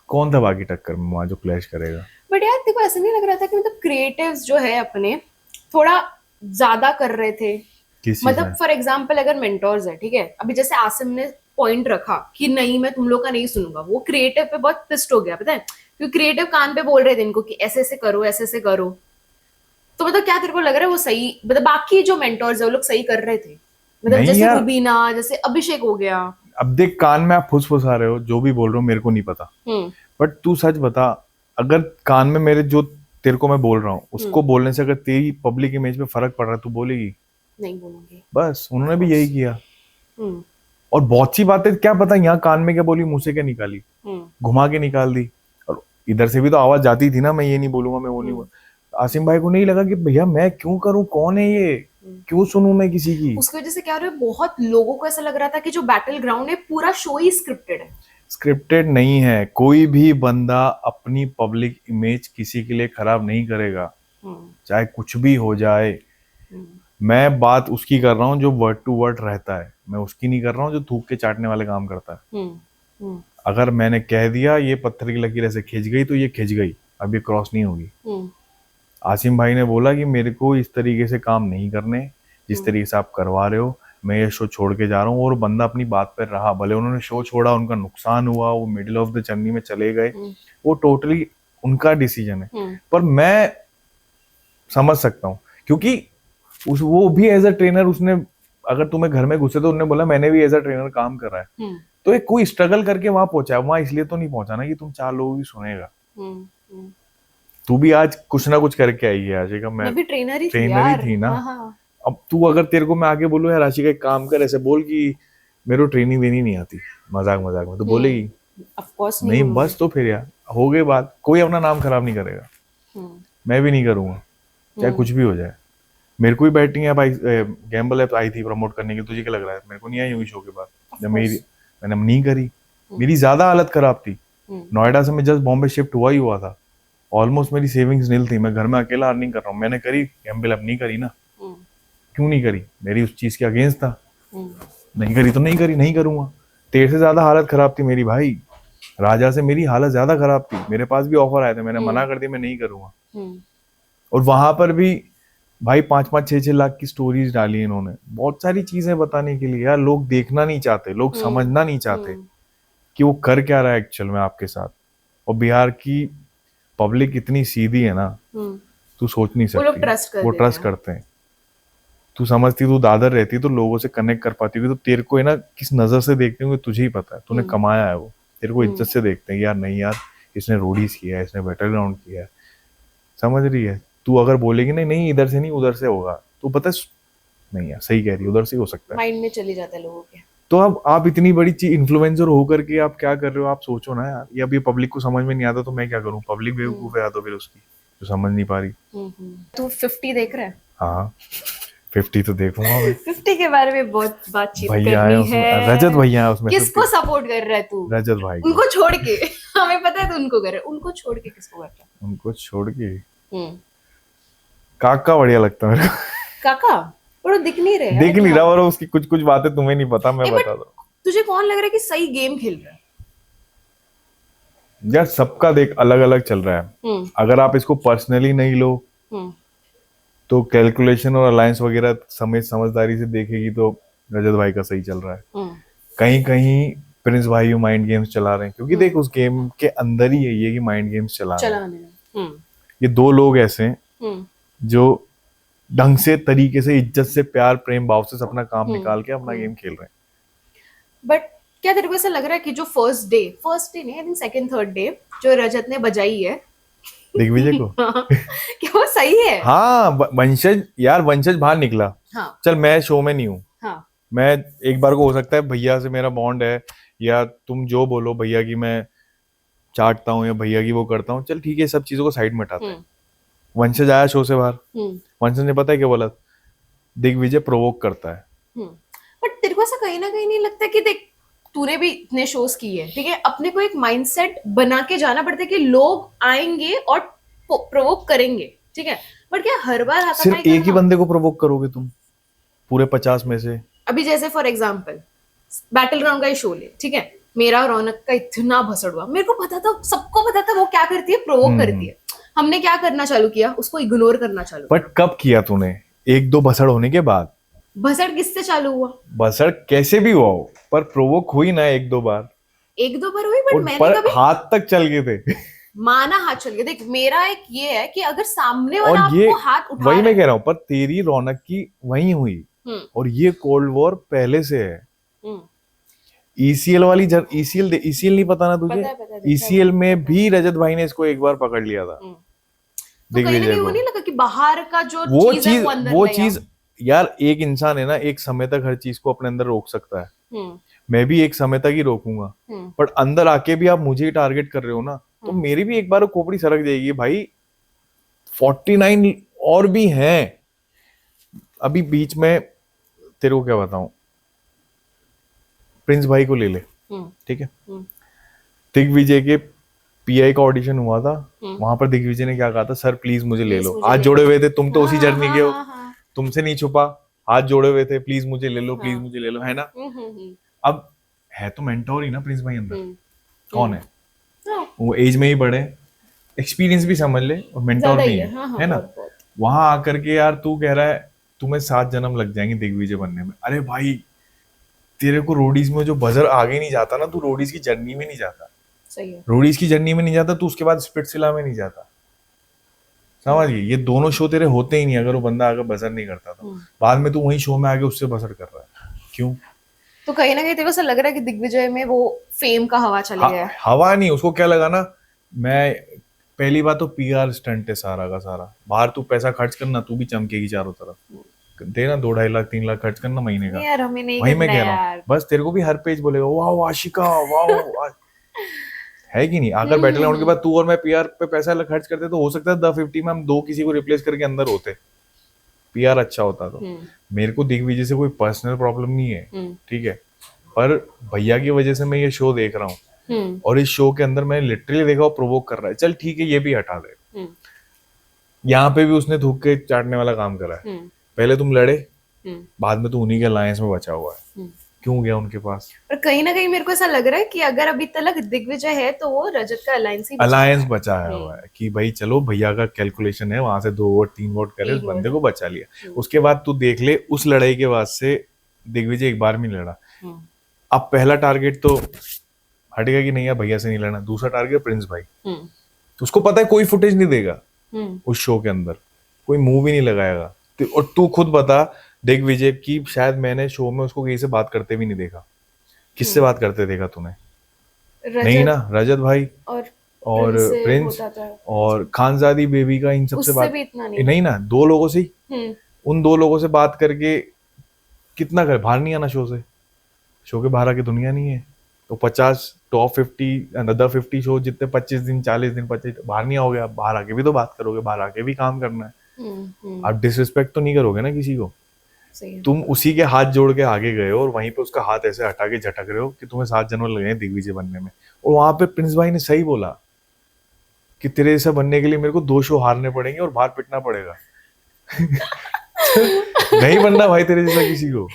कौन था बाकी टक्कर में वहां जो क्लैश करेगा? बट यार देखो, ऐसा नहीं लग रहा था कि मतलब क्रिएटिव्स जो है अपने थोड़ा ज्यादा कर रहे थे? मतलब फॉर एग्जाम्पल अगर मेंटोर्स है, ठीक है, अभी जैसे आसिम ने पॉइंट रखा कि नहीं मैं तुम लोग का नहीं सुनूंगा, वो क्रिएटिव पे बहुत पिस्ट हो गया, पता है, क्योंकि क्रिएटिव कान पे बोल रहे थे इनको कि ऐसे ऐसे करो, ऐसे ऐसे करो। तो मतलब क्या तेरे को लग रहा है वो सही, मतलब बाकी जो मेंटोर्स है वो लोग सही कर रहे थे? मतलब जैसे रुबीना, जैसे अभिषेक हो गया। अब देख, कान में आप फुसफुसा रहे हो, जो भी बोल रहे हो मेरे को नहीं पता, बट तू सच बता, अगर कान में मेरे जो तेरे को मैं बोल रहा हूँ उसको बोलने से अगर तेरी पब्लिक इमेज पे फर्क पड़ रहा है, तू बोलेगी? नहीं बोलूंगी। बस उन्होंने भी यही किया। और बहुत सी बातें क्या पता यहाँ कान में क्या बोली, मुंह से क्या निकाली, घुमा के निकाल दी। और इधर से भी तो आवाज जाती थी ना, मैं ये नहीं बोलूंगा, मैं वो नहीं बोलूंगा। आसिम भाई को नहीं लगा कि भैया मैं क्यों करूं, कौन है ये, क्यों सुनूं मैं किसी की? उसकी वजह से क्या हो रहा है, बहुत लोगों को ऐसा लग रहा था कि जो बैटल ग्राउंड है पूरा शो ही स्क्रिप्टेड है। स्क्रिप्टेड नहीं है, कोई भी बंदा अपनी पब्लिक इमेज किसी के लिए खराब नहीं करेगा, चाहे कुछ भी हो जाए। मैं बात उसकी कर रहा हूँ जो वर्ड टू वर्ड रहता है, मैं उसकी नहीं कर रहा हूँ जो थूक के चाटने वाले काम करता है। अगर मैंने कह दिया ये पत्थर की लकीर ऐसे खिंच गई तो ये खिंच गई, अब ये क्रॉस नहीं होगी। आसिम भाई ने बोला कि मेरे को इस तरीके से काम नहीं करने जिस तरीके से आप करवा रहे हो, मैं ये शो छोड़ के जा रहा हूँ। और बंदा अपनी बात पर रहा, भले उन्होंने शो छोड़ा, उनका नुकसान हुआ, वो मिडिल ऑफ द जर्नी में चले गए, वो टोटली उनका डिसीजन है। पर मैं समझ सकता हूँ, क्योंकि वो भी एज अ ट्रेनर, उसने, अगर तुम्हें घर में घुसे तो उन्होंने बोला मैंने भी एज अ ट्रेनर काम कर रहा है, तो एक कोई स्ट्रगल करके वहां पहुंचा है, वहां इसलिए तो नहीं पहुंचा ना कि तुम 4 लोगों की सुनेगा। तू भी आज कुछ ना कुछ करके आई है आशिका, मैं भी ट्रेनर ही थी ना। अब तू, अगर तेरे को मैं आगे बोलूं यार आशिका एक काम कर, ऐसे बोल कि मेरे को ट्रेनिंग देनी नहीं आती, मजाक मजाक में, तो बोलेगी? ऑफ कोर्स नहीं, बस तो फिर यार हो गई बात, कोई अपना नाम खराब नहीं करेगा, मैं भी नहीं करूंगा, चाहे कुछ भी हो जाए। मेरे को भी बैटिंग ऐप गैम्बल ऐप आई थी प्रमोट करने की, तुझे क्या लग रहा है मेरे को नहीं आई हुई शो के बाद? जब मैंने नहीं करी, मेरी ज्यादा हालत खराब थी। नोएडा से मैं जस्ट बॉम्बे शिफ्ट हुआ था, ऑलमोस्ट मेरी सेविंग्स नील थी, मैं घर में अकेला अर्निंग कर रहा हूँ। मैंने करी गैम्बल ऐप, नहीं करी ना। क्यों नहीं करी? मेरी उस चीज के अगेंस्ट था, नहीं करी तो नहीं करी, नहीं करूंगा। तेरे से ज्यादा हालत खराब थी मेरी भाई, राजा से मेरी हालत ज्यादा खराब थी, मेरे पास भी ऑफर आए थे, मैंने मना कर दिया, मैं नहीं करूंगा। और वहां पर भी भाई 5-5, 6-6 लाख की स्टोरीज डाली इन्होंने, बहुत सारी चीजें बताने के लिए। यार लोग देखना नहीं चाहते, लोग समझना नहीं चाहते कि वो कर क्या रहा है एक्चुअल में आपके साथ। और बिहार की पब्लिक इतनी सीधी है ना, तू सोच नहीं वो लोग सकती। ट्रस्ट कर वो देते ट्रस्ट हैं। करते हैं। तू समझती तू दादर रहती तो लोगों से कनेक्ट कर पाती, क्योंकि तो तेरे को है ना किस नजर से देखते होंगे तुझे ही पता है, तूने कमाया है वो, तेरे को इज्जत से देखते हैं यार, नहीं यार इसने रोडीज किया है, इसने बैटल ग्राउंड किया है, समझ रही है। तू अगर बोलेगी नहीं नहीं इधर से नहीं उधर से होगा, तो पता है नहीं यार सही कह रही है, उधर से ही हो सकता है। माइंड में चली जाता है लोगों के। तो अब आप इतनी बड़ी चीज इन्फ्लुएंसर होकर के आप क्या कर रहे हो, आप सोचो ना यार। ये अभी पब्लिक को समझ में नहीं आता तो मैं क्या करूं, पब्लिक बेवकूफ है या तो फिर उसकी जो समझ नहीं पा रही। तू 50 देख रहा है? हाँ 50 तो देखूंगा मैं। 50 के बारे में बहुत बातचीत भैया है करनी उसमें, है। रजत भैया है उसमें। किसको 50 सपोर्ट कर रहा है तू? रजत भाई को। उनको छोड़ के हमें पता है तू उनको कर रहा है, उनको छोड़ के किसको कर रहा उनको छोड़ के है? काका बढ़िया लगता है मेरे को। काका वो दिख नहीं रहे देख नहीं रहा, और उसकी कुछ कुछ बातें तुम्हें नहीं पता, मैं बता दूं। तुझे कौन लग रहा है कि सही गेम खेल रहा है? यार सबका देख अलग अलग चल रहा है। अगर आप इसको पर्सनली नहीं लो तो कैलकुलेशन और अलायंस वगैरह समझदारी से देखेगी तो रजत भाई का सही चल रहा है। कहीं कहीं प्रिंस भाई माइंड गेम्स चला रहे हैं, क्योंकि देख उस गेम के अंदर ही यही है कि माइंड गेम्स चला रहे हैं। ये दो लोग ऐसे हैं जो ढंग से तरीके से इज्जत से प्यार प्रेम भाव से अपना काम निकाल के अपना गेम खेल रहे हैं। बट क्या तेरे को ऐसा लग रहा है कि जो फर्स्ट डे नहीं, I think second third day जो रजत ने बजाई है दिग्विजय को क्या वो सही है? हाँ वंशज, यार वंशज बाहर निकला। हाँ चल मैं शो में नहीं हूँ, हाँ मैं एक बार को हो सकता है भैया से मेरा बॉन्ड है, या तुम जो बोलो भैया की मैं चाटता हूँ या भैया की वो करता हूँ, चल ठीक है सब चीजों को साइड में हटाते हैं। वंशज आया शो से बाहर, वंशज ने पता है क्या बोला, दिग्विजय प्रोवोक करता है। बट तेरे को ऐसा कहीं ना कहीं नहीं लगता कि देख तूने भी इतने शोज किए हैं, ठीक है, अपने को एक माइंडसेट बना के जाना पड़ता है कि लोग आएंगे और प्रोवोक करेंगे, ठीक है, बट क्या हर बार हाथापाई सिर्फ एक ही करना? बंदे को प्रोवोक करोगे तुम पूरे 50 में से? अभी जैसे फॉर एग्जाम्पल बैटल ग्राउंड का ही शो ले, ठीक है, मेरा और रौनक का इतना भसड़ हुआ, मेरे को पता था, सबको पता था वो क्या करती है, प्रोवोक करती है। हमने क्या करना चालू किया, उसको इग्नोर करना चालू। बट कब किया तूने? एक दो भसड़ होने के बाद। भसड़ किससे चालू हुआ? भसड़ कैसे भी हुआ हो, पर प्रोवोक हुई ना एक दो बार हुई, बट मैंने पर कभी हाथ तक चल गए थे। माना हाथ चल गया। देख मेरा एक ये है कि अगर सामने वाला और ये आपको हाथ उठा वही रहा मैं है, कह रहा हूँ, पर तेरी रौनक की वही हुई, और ये कोल्ड वॉर पहले से है। ईसीएल वाली ईसीएल नहीं पता ना तुझे? पता है, ईसीएल में भी रजत भाई ने इसको एक बार पकड़ लिया था तो कहीं ना दिग्विजय कहीं वो को। नहीं लगा कि बाहर का जो वो चीज है वो अंदर वो ले आओ। चीज यार एक इंसान है ना, एक समय तक हर चीज को अपने अंदर रोक सकता है। मैं भी एक समय तक ही रोकूंगा, बट अंदर आके भी आप मुझे ही टारगेट कर रहे हो ना, तो मेरी भी एक बार खोपड़ी सरक जाएगी भाई। 49 और भी हैं अभी बीच में। तेरे को क्या बताऊं, प्रिंस भाई को ले ले, ठीक है, दिग्विजय के पीआई का ऑडिशन हुआ था, वहां पर दिग्विजय ने क्या कहा था, सर प्लीज मुझे ले लो। हाथ जोड़े हुए थे, तुम तो उसी जर्नी के हो, तुमसे नहीं छुपा, हाथ जोड़े हुए थे, प्लीज मुझे ले लो, प्लीज मुझे ले लो, है ना। अब है तो मेंटोर ही ना प्रिंस भाई अंदर, कौन है वो, एज में ही बड़े, एक्सपीरियंस भी समझ ले, और मेंटोर भी है ना। वहां आकर के यार तू कह रहा है तुम्हें 7 जन्म लग जाएंगे दिग्विजय बनने में। अरे भाई तेरे को रोडीज में जो बजर आगे नहीं जाता ना, तू रोडीज की जर्नी में नहीं जाता। सही है। रोडीज की जर्नी में नहीं जाता तू, उसके बाद स्पिट्सिला में नहीं जाता, समझ गई। ये दोनों शो तेरे होते ही नहीं अगर वो बंदा आगे बजर नहीं करता तो। बाद में तू वही शो में आगे उससे बजर कर रहा है, क्यों? तो कहीं ना कहीं तेरे को ऐसा लग रहा है कि दिग्विजय में वो फेम का हवा चले गया है। हवा नहीं, उसको क्या लगा ना, मैं पहली बात तो पीआर स्टंट है सारा का सारा। बाहर तू पैसा खर्च करना, तू भी चमकेगी चारों तरफ, देना 2-2.5 लाख 3 लाख खर्च करना महीने का। यार हमें नहीं वही मैं करना कह रहा हूँ, बस तेरे को भी हर पेज बोलेगा वाह आशिका वाह है कि नहीं। अगर बैटल ग्राउंड के बाद तू और मैं पीआर पे पैसा खर्च करते तो हो सकता है 50 में हम 2 किसी को रिप्लेस करके अंदर होते, पीआर अच्छा होता तो। मेरे को दिग्विजय से कोई पर्सनल प्रॉब्लम नहीं है, ठीक है, पर भैया की वजह से मैं ये शो देख रहा हूँ, और इस शो के अंदर मैंने लिटरली देखा वो प्रोवोक कर रहा है। चल ठीक है ये भी हटा दे, यहाँ पे भी उसने थूक के चाटने वाला काम करा है। पहले तुम लड़े, बाद में तू उन्हीं के अलायंस में बचा हुआ है, क्यों गया उनके पास? पर कहीं ना कहीं मेरे को ऐसा लग रहा है कि अगर अभी तक दिग्विजय है तो वो रजत का अलायंस बचाया हुआ है कि भाई चलो भैया का कैलकुलेशन है, वहां से 2 वोट 3 वोट करे, उस बंदे को बचा लिया। उसके बाद तू देख ले उस लड़ाई के बाद से दिग्विजय एक बार भी नहीं लड़ा। अब पहला टारगेट तो हटेगा कि नहीं यार भैया से नहीं लड़ना, दूसरा टारगेट प्रिंस भाई, उसको पता है कोई फुटेज नहीं देगा हम्म उस शो के अंदर, कोई मूव ही नहीं लगाएगा। और तू खुद बता, दिग्विजय की शायद मैंने शो में उसको किसी से बात करते भी नहीं देखा। किससे बात करते देखा तूने? नहीं ना, रजत रजत भाई और और प्रिंस से प्रिंस होता था, और खानजादी बेबी का, इन सबसे उससे बात भी इतना नहीं। नहीं ना, 2 लोगों से ही। हम्म उन 2 लोगों से बात करके कितना कर, बाहर नहीं आना शो से? शो के बाहर आके दुनिया नहीं है। तो 50 टॉप 50 अनदर 50 शो जितने 25 दिन 40 दिन 25, बाहर नहीं आओगे आप? बाहर आके भी तो बात करोगे, बाहर आके भी काम करना है। आप डिसरिस्पेक्ट तो नहीं करोगे ना किसी को। सही है। तुम उसी के हाथ जोड़ के आगे गए हो और वहीं पे उसका हाथ ऐसे हटा के झटक रहे हो कि तुम्हें 7 जन्म लगे हैं दिग्विजय बनने में। और वहां पे प्रिंस भाई ने सही बोला कि तेरे जैसा बनने के लिए मेरे को 2 शो हारने पड़ेंगे और बाहर पिटना पड़ेगा। नहीं बनना भाई तेरे जैसा किसी को।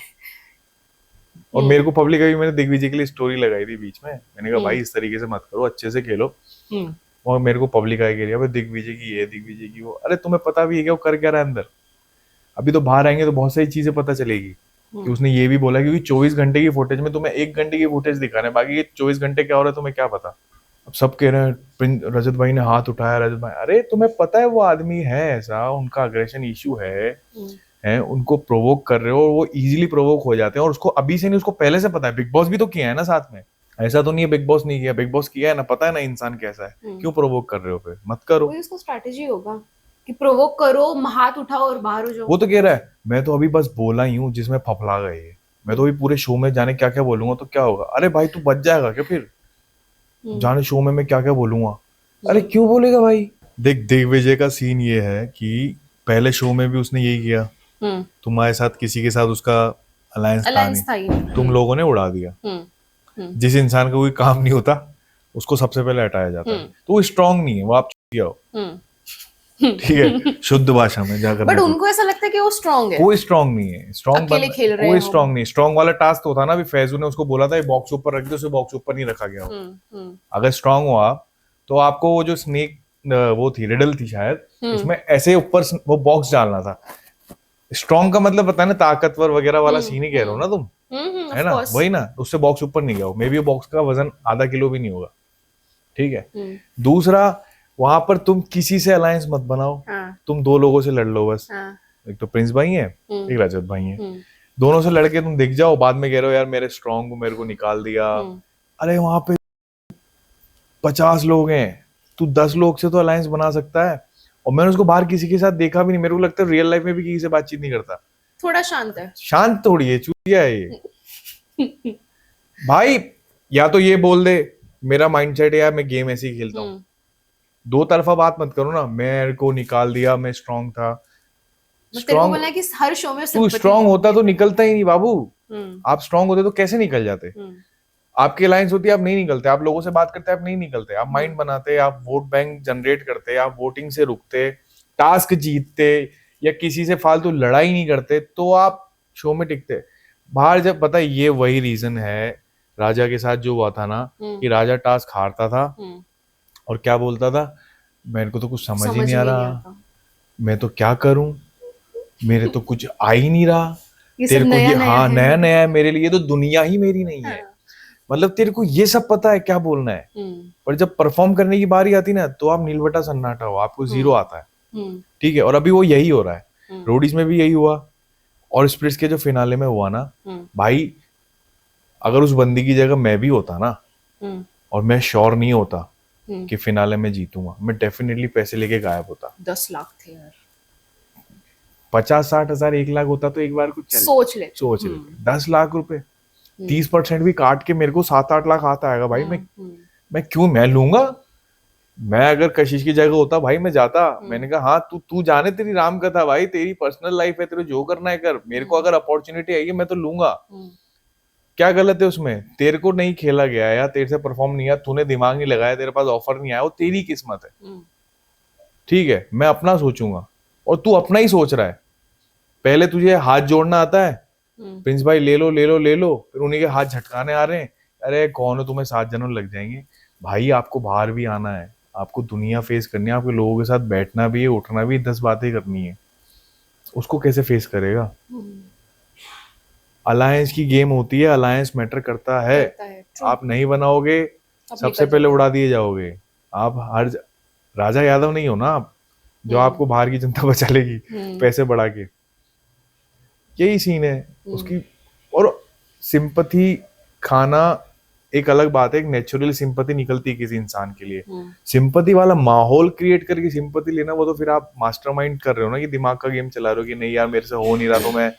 और मेरे को पब्लिक, अभी मैंने दिग्विजय के लिए स्टोरी लगाई थी बीच में, मैंने कहा भाई इस तरीके से मत करो, अच्छे से खेलो। और मेरे को पब्लिक आई कह रही है दिग्विजय की ये, दिग्विजय की वो। अरे तुम्हें पता भी है क्या वो कर क्या रहा है अंदर? अभी तो बाहर आएंगे तो बहुत सारी चीजें पता चलेगी कि उसने ये भी बोला, क्योंकि 24 घंटे की फुटेज में तुम्हें 1 घंटे की फुटेज दिखा रहे हैं, बाकी ये 24 घंटे क्या हो रहा है तुम्हें क्या पता। अब सब कह रहे हैं रजत भाई ने हाथ उठाया, रजत भाई, अरे तुम्हें पता है वो आदमी है ऐसा, उनका अग्रेशन इश्यू है, उनको प्रोवोक कर रहे हो और वो इजीली प्रोवोक हो जाते हैं। और उसको अभी से नहीं, उसको पहले से पता है, बिग बॉस भी तो किया है ना साथ में। ऐसा तो नहीं है बिग बॉस नहीं किया, बिग बॉस किया है ना, पता है ना इंसान कैसा है। क्यों प्रोवोक कर रहे हो? फिर मत करो। कोई उसको स्ट्रैटेजी होगा कि प्रोवोक करो, हाथ उठाओ और बाहर हो जाओ। वो तो कह रहा है मैं तो अभी बस बोला ही हूँ जिसमें फफला गए ये, मैं तो अभी पूरे शो में जाने क्या क्या बोलूंगा तो क्या होगा। अरे भाई तू बच जाएगा क्या फिर? जाने शो में मैं क्या क्या बोलूंगा? अरे क्यों बोलेगा भाई? देख दिग्विजय का सीन ये है कि पहले शो में भी उसने यही किया, तुम्हारे साथ किसी के साथ उसका अलायंस था अलायंस था नहीं, ही। तुम लोगों ने उड़ा दिया। जिस इंसान का कोई काम नहीं होता उसको सबसे पहले हटाया जाता है। तो वो स्ट्रांग नहीं है, वो आप चुतिया हो। ठीक है, शुद्ध भाषा में जाकर। बट उनको ऐसा लगता है कि वो स्ट्रांग है। कोई स्ट्रांग नहीं है, स्ट्रांग अकेले खेल रहे कोई हो। स्ट्रांग नहीं। स्ट्रांग वाला टास्क तो था ना, अभी फैजू ने उसको बोला था ये बॉक्स ऊपर रख दो, उसे बॉक्स ऊपर नहीं रखा गया हो। अगर स्ट्रांग हो आप तो आपको वो जो स्नेक वो थी, रिडल थी शायद, उसमें ऐसे ऊपर वो बॉक्स डालना था। स्ट्रांग का मतलब पता है ना, ताकतवर वगैरह वाला सीन ही कह रहे हो ना तुम, है ना? वही ना, उससे बॉक्स ऊपर नहीं गया हो। मे बी वो बॉक्स का वजन आधा किलो भी नहीं होगा। ठीक है। दूसरा, वहां पर तुम किसी से अलायंस मत बनाओ। तुम 2 लोगों से लड़ लो बस। एक तो प्रिंस भाई है, एक रजत भाई है। दोनों से लड़के तुम दिख जाओ, बाद में कह रहे हो यार मेरे स्ट्रांग को मेरे को निकाल दिया। अरे वहां पे 50 लोग हैं, तू 10 लोग से तो अलायंस बना सकता है। और मैंने उसको बाहर किसी के साथ देखा भी नहीं, मेरे को लगता है रियल लाइफ में भी किसी से बातचीत नहीं करता। थोड़ा शांत है। शांत थोड़ी है, चूतिया है ये। भाई या तो ये बोल दे मेरा माइंडसेट है यार मैं गेम ऐसे ही खेलता हूँ। 2 तरफा बात मत करो ना, मेरे को निकाल दिया, मैं स्ट्रांग था। स्ट्रांग बोलना कि हर शो में तू स्ट्रांग होता तो निकलता ही नहीं बाबू। आप स्ट्रांग होते तो कैसे निकल जाते? आपकी अलायंस होती है, आप नहीं निकलते, आप लोगों से बात करते, आप नहीं निकलते, आप माइंड बनाते, आप वोट बैंक जनरेट करते, आप वोटिंग से रुकते, टास्क जीतते, या किसी से फालतू लड़ाई नहीं करते, तो आप शो में टिकते। बाहर जब पता है, ये वही रीजन है राजा के साथ जो हुआ था ना, कि राजा टास्क हारता था और क्या बोलता था, मेरे को तो कुछ समझ ही नहीं आ रहा, मैं तो क्या करूं, मेरे तो कुछ आ ही नहीं रहा, तेरे को ये हाँ नया नया है मेरे लिए, तो दुनिया ही मेरी नहीं है। मतलब तेरे को ये सब पता है क्या बोलना है, पर जब परफॉर्म करने की बारी आती ना तो आप नीलबटा सन्नाटा हो, आपको 0 आता है। ठीक है, और अभी वो यही हो रहा है। रोडीज में भी यही हुआ और स्प्लिट्स के जो फिनाले में हुआ ना, भाई अगर उस बंदी की जगह मैं भी होता ना, और मैं श्योर नहीं होता कि फिनाले में जीतूंगा, मैं डेफिनेटली पैसे लेके गायब होता। 10 लाख थे यार, 50-60 हजार 1 लाख होता तो एक बार कुछ सोच ले 10 लाख रुपए 30% भी काट के मेरे को 7-8 लाख आता है भाई। मैं क्यों, मैं लूंगा। मैं अगर कशिश की जगह होता भाई मैं जाता। मैंने कहा हाँ तू जाने, तेरी राम कथा भाई, तेरी पर्सनल लाइफ है, तेरे जो करना है कर, मेरे को अगर अपॉर्चुनिटी आई है मैं तो लूंगा। क्या गलत है उसमें? तेरे को नहीं खेला गया या तेरे से परफॉर्म नहीं आया, तूने दिमाग नहीं लगाया, तेरे पास ऑफर नहीं आया, वो तेरी किस्मत है। ठीक है, मैं अपना सोचूंगा और तू अपना ही सोच रहा है। पहले तुझे हाथ जोड़ना आता है, प्रिंस भाई ले लो ले लो ले लो, फिर उन्हीं के हाथ झटकाने आ रहे हैं, अरे कौन हो, तुम्हें 7 जन्म लग जाएंगे। भाई आपको बाहर भी आना है, आपको दुनिया फेस करनी है, आपके लोगों के साथ बैठना भी है, उठना भी, 10 बातें करनी है। उसको कैसे फेस करेगा? अलायंस की गेम होती है, अलायंस मैटर करता है। आप नहीं बनाओगे, सबसे पहले उड़ा दिए जाओगे। आप हर राजा यादव नहीं हो ना आप, जो आपको बाहर की जनता बचा लेगी पैसे बढ़ा के। यही सीन है उसकी। और सिंपैथी खाना एक अलग बात है, एक नेचुरल सिंपैथी निकलती है किसी इंसान के लिए। सिंपैथी वाला माहौल क्रिएट करके सिंपैथी लेना, वो तो फिर आप मास्टरमाइंड कर रहे हो ना, कि दिमाग का गेम चला रहे हो कि नहीं यार मेरे से हो नहीं रहा, तो मैं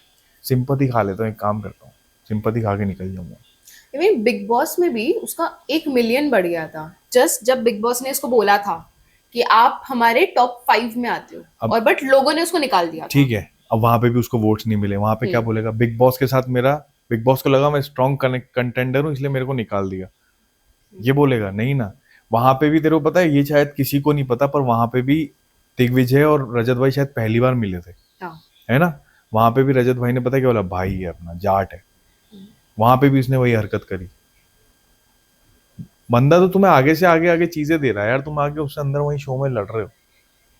सिंपैथी खा लेता हूँ, एक काम करता हूँ सिंपैथी खा के निकल जाऊंगा। इवन बिग बॉस में भी उसका 1 मिलियन बढ़ गया था जस्ट जब बिग बॉस ने इसको बोला था कि आप हमारे टॉप 5 में आते हो, और बट लोगों ने उसको निकाल दिया था। ठीक है, अब वहां पे भी उसको वोट्स नहीं मिले, वहां पे क्या बोलेगा, बिग बॉस के साथ मेरा, बिग बॉस को लगा मैं स्ट्रॉन्ग कंटेंडर हूँ इसलिए मेरे को निकाल दिया, ये बोलेगा नहीं ना। वहां पे भी तेरे को पता है, ये शायद किसी को नहीं पता, पर वहां पे भी दिग्विजय और रजत भाई शायद पहली बार मिले थे, है ना। वहां पे भी रजत भाई ने पता क्या बोला, भाई है अपना, जाट है। वहां पे भी उसने वही हरकत करी। बंदा तो तुम्हें आगे से आगे आगे चीजें दे रहा है यार, तुम आगे उससे अंदर वही शो में लड़ रहे हो,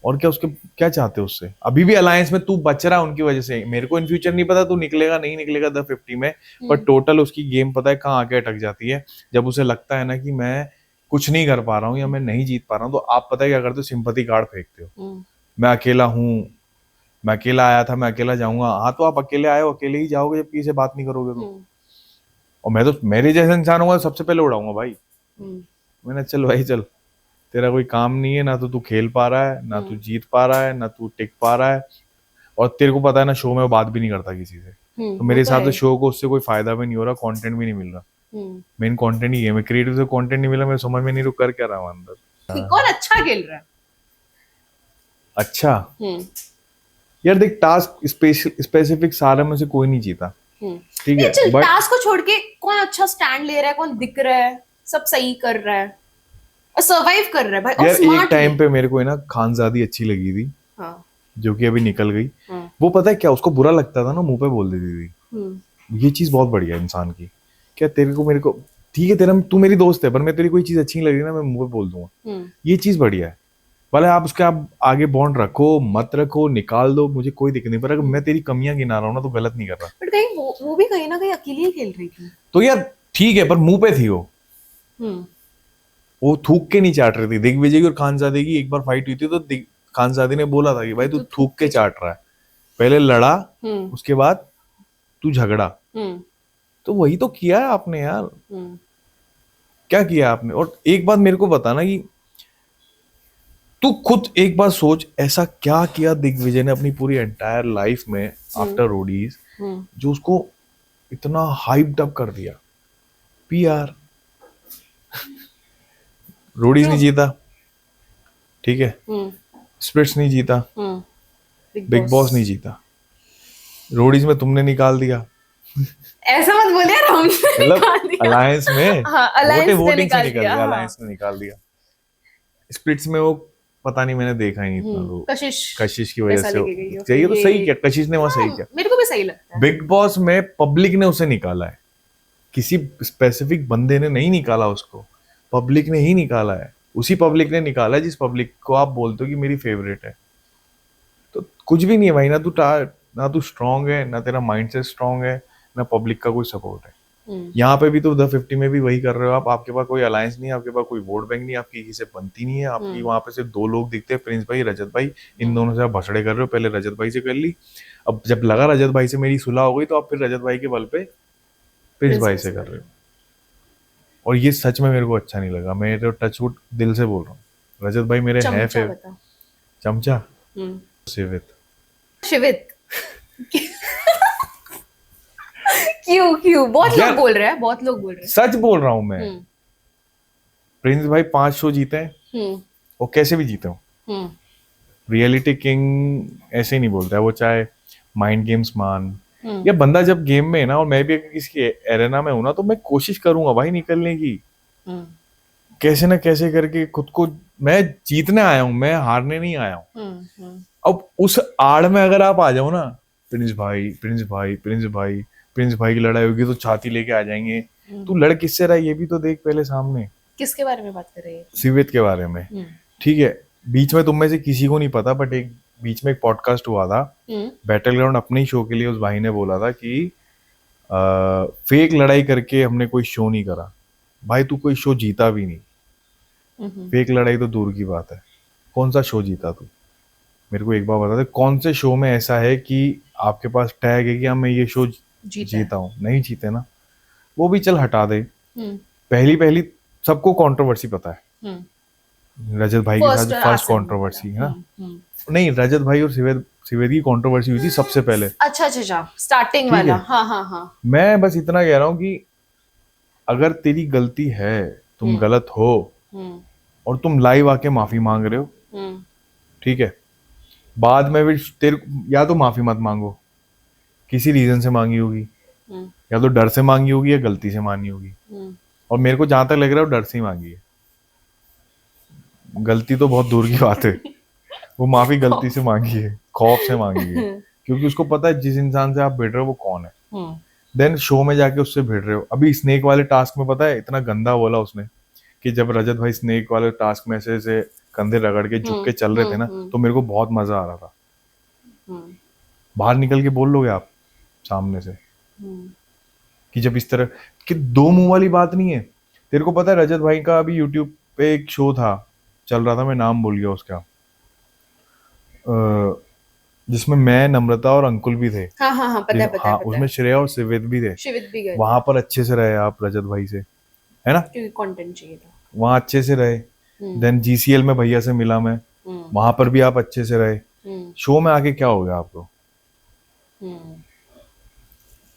और क्या उसके क्या चाहते हो उससे। अभी भी अलायंस में तू बच रहा है उनकी वजह से। मेरे को इन फ्यूचर नहीं पता तू निकलेगा नहीं निकलेगा द 50 में, पर टोटल उसकी गेम पता है कहाँ आके अटक जाती है, जब उसे लगता है ना कि मैं कुछ नहीं कर पा रहा हूँ या मैं नहीं जीत पा रहा हूँ, तो आप पता है क्या करते हो, सिंपैथी कार्ड फेंकते हो। मैं अकेला हूँ, मैं अकेला आया था, मैं अकेला जाऊंगा। हाँ तो आप अकेले आए हो, अकेले ही जाओगे जब किसी से बात नहीं करोगे तो। और मैं तो मेरे जैसे इंसान होगा सबसे पहले उड़ाऊंगा भाई। मैंने चल भाई चल, तेरा कोई काम नहीं है, ना तो तू खेल पा रहा है, ना तू जीत पा रहा है, ना तू टिक पा रहा है, और तेरे को पता है ना शो में वो बात भी नहीं करता किसी से, तो मेरे हिसाब से शो को उससे कोई फायदा भी नहीं हो रहा, कंटेंट भी नहीं मिल रहा। मेन कंटेंट ही है, मैं क्रिएटिव से कंटेंट नहीं मिला, मैं समझ में नहीं रुक कर क्या रहा हूँ अंदर। कौन अच्छा खेल रहा है? अच्छा यार देख, टास्क स्पेसिफिक सारे में से कोई नहीं जीता, ठीक है, चल बट टास्क को छोड़ के कौन अच्छा स्टैंड ले रहा है, कौन दिख रहा है, सब सही कर रहा है और सरवाइव कर रहा है भाई, और यार एक स्मार्ट टाइम पे मेरे को है ना खानजादी अच्छी लगी थी, जो कि अभी निकल गई। वो पता है क्या, उसको बुरा लगता था ना, मुंह पे बोल देती थी। ये चीज बहुत बढ़िया है इंसान की। क्या तेरे को मेरे को ठीक है, तेरा तू मेरी दोस्त है, पर मैं तेरी कोई चीज अच्छी नहीं लगी ना, मैं मुंह पे बोल दूंगा। ये चीज बढ़िया है। भले आप उसके आप आगे बॉन्ड रखो मत रखो, निकाल दो, मुझे कोई दिक्कत नहीं, पर अगर मैं तेरी कमियां गिना रहा हूँ ना तो गलत नहीं कर रहा। बट कहीं वो भी कहीं ना कहीं अकेली ही खेल रही थी। तो यार ठीक है, पर मुंह पे थी वो थूक के नहीं चाट रही थी। दिग्विजय की और खानजादे की एक बार फाइट हुई थी, तो खानजादे ने बोला था कि भाई तू थूक के चाट रहा है, पहले लड़ा उसके बाद तू झगड़ा। तो वही तो किया है आपने यार, क्या किया आपने। और एक बात मेरे को बताना कि तू खुद एक बार सोच, ऐसा क्या किया दिग्विजय ने अपनी पूरी एंटायर लाइफ में आफ्टर रोडीज, जो उसको इतना हाइप्ड अप कर दिया। पीआर। रोडीज नहीं जीता, ठीक है, स्प्लिट्स नहीं जीता, बिग बॉस नहीं जीता, रोडीज में तुमने निकाल दिया। ऐसा मत बोले यार, हमने निकाल दिया अलायंस में, वोटिंग से निकल दिया, अलायंस ने निकाल दिया। स्प्लिट्स में वो पता नहीं, मैंने देखा ही नहीं इतना, तो कशिश की वजह से चाहिए। तो सही किया कशिश ने, वहां सही किया, मेरे को भी सही लगता है। बिग बॉस में पब्लिक ने उसे निकाला है, किसी स्पेसिफिक बंदे ने नहीं निकाला उसको, पब्लिक ने ही निकाला है। उसी पब्लिक ने निकाला है जिस पब्लिक को आप बोलते हो कि मेरी फेवरेट है। तो कुछ भी नहीं है भाई, ना तू स्ट्रांग है, ना तेरा माइंडसेट स्ट्रांग है, ना पब्लिक का कोई सपोर्ट है। यहाँ पे भी तो द 50 में भी वही कर रहे हो आप। आपके पास कोई अलायंस नहीं है, आपके पास कोई वोट बैंक नहीं, आपकी किसी से बनती नहीं है, आपकी वहां पे सिर्फ 2 लोग दिखते हैं, प्रिंस भाई रजत भाई। इन दोनों से आप भसड़े कर रहे हो, पहले रजत भाई से कर ली, अब जब लगा रजत भाई से मेरी सुलह हो गई तो आप फिर रजत भाई के बल पे प्रिंस भाई से कर रहे हो। और ये सच में मेरे को अच्छा नहीं लगा, मैं तो टचवुड दिल से बोल रहा हूँ, रजत भाई मेरे हैं फेवरेट। चमचा शिवित क्यों बहुत लोग बोल रहे हैं, बहुत लोग बोल रहे हैं, सच बोल रहा हूँ मैं। प्रिंस भाई 5 शो जीते हैं, और कैसे भी जीते हो। रियलिटी किंग ऐसे ही नहीं बोलता है वो, चाहे माइंड गेम्स मान, या बंदा जब गेम में है ना, और मैं भी किसी एरेना में हूं ना, तो मैं कोशिश करूंगा भाई निकलने की, कैसे ना कैसे करके खुद को। मैं जीतने आया हूं, मैं हारने नहीं आया हूं। अब उस आड़ में अगर आप आ जाओ ना, प्रिंस भाई प्रिंस भाई प्रिंस भाई प्रिंस भाई की लड़ाई होगी तो छाती लेके आ जाएंगे। तू लड़ किससे रहा है ये भी तो देख पहले सामने। किसके बारे में बात कर रही है? सिवित के बारे में, ठीक है। बीच में तुम में से किसी को नहीं पता, बट एक बीच में एक पॉडकास्ट हुआ था बैटल ग्राउंड, अपने ही शो के लिए उस भाई ने बोला था कि फेक लड़ाई करके हमने कोई शो नहीं करा। भाई तू कोई शो जीता भी नहीं, फेक लड़ाई तो दूर की बात है। कौन सा शो जीता तू? मेरे को एक बार बता दे, कौन से शो में ऐसा है कि आपके पास टैग है कि हाँ मैं ये शो जीता है। जीता हूँ? नहीं जीते ना। वो भी चल हटा दे, हम्म पहली पहली सबको कंट्रोवर्सी पता है, रजत भाई के फर्स्ट साथ फर्स्ट आसन कंट्रोवर्सी है ना। हम्म। नहीं, रजत भाई और सिवेद की कंट्रोवर्सी हुई थी सबसे पहले। अच्छा अच्छा अच्छा, स्टार्टिंग ठीक वाला, है, हाँ हाँ हाँ। मैं बस इतना कह रहा हूँ कि अगर तेरी गलती है, तुम गलत हो हम्म और तुम लाइव आके माफी मांग रहे हो, हम्म ठीक है, बाद में भी तेरे या तो माफी मत मांगो, किसी रीजन से मांगी होगी, हम्म या तो डर से मांगी होगी या गलती से मांगी होगी। हम्म और मेरे को जहां तक लग रहा है वो डर से ही मांगी है, गलती तो बहुत दूर की बात है। वो माफी गलती से मांगी है, खौफ से मांगी है, क्योंकि उसको पता है जिस इंसान से आप भिड़ रहे हो वो कौन है। हम्म देन शो में जाके उससे भिड़ रहे हो। अभी स्नेक वाले टास्क में पता है इतना गंदा बोला उसने कि जब रजत भाई स्नेक वाले टास्क में ऐसे कंधे रगड़ के झुक के चल रहे थे ना, तो मेरे को बहुत मजा आ रहा था। हम्म बाहर निकल के बोल लोगे आप सामने से हम्म कि जब इस तरह कि दो मुंह वाली बात नहीं है। तेरे को पता है रजत भाई का अभी यूट्यूब पे एक शो था, चल रहा था, मैं नाम भूल गया उसका, जिसमें मैं, नम्रता और अंकुल भी थे। हाँ हाँ हाँ, पता है पता है हाँ, पता उसमें है। श्रेया और सिवेद भी थे। शिवित भी गए थे वहां पर अच्छे से रहे आप रजत भाई से, है ना, क्योंकि कंटेंट चाहिए था। वहां अच्छे से रहे। देन जीसीएल में भैया से मिला मैं, हम्म वहां पर भी आप अच्छे से रहे। हम्म शो में आके क्या हो गया आपको? हम्म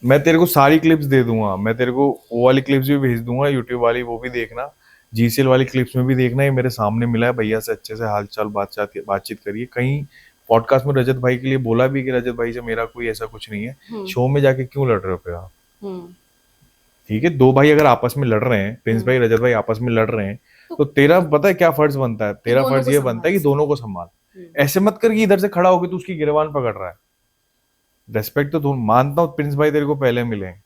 मैं तेरे को सारी क्लिप्स दे दूंगा, मैं तेरे को वो वाली क्लिप्स भी भेज दूंगा, यूट्यूब वाली वो भी देखना, जीसीएल वाली क्लिप्स में भी देखना। ये मेरे सामने मिला है, भैया से अच्छे से हालचाल बातचीत करिए। कहीं पॉडकास्ट में रजत भाई के लिए बोला भी कि रजत भाई से मेरा कोई ऐसा कुछ नहीं है, शो में जाके क्यों लड़ रहे हो फिर आप? हम्म ठीक है, दो भाई अगर आपस में लड़ रहे हैं, प्रिंस भाई रजत भाई आपस में लड़ रहे हैं, तो तेरा पता है क्या फर्ज बनता है? तेरा दोनों फर्ज को ये संभाल बनता है कि दोनों को संभाल। ऐसे मत कर कि इधर से खड़ा होकर तू उसकी गिरबान पकड़ रहा है। रेस्पेक्ट तो तुम मानता हूँ, प्रिंस भाई तेरे को पहले मिले हैं,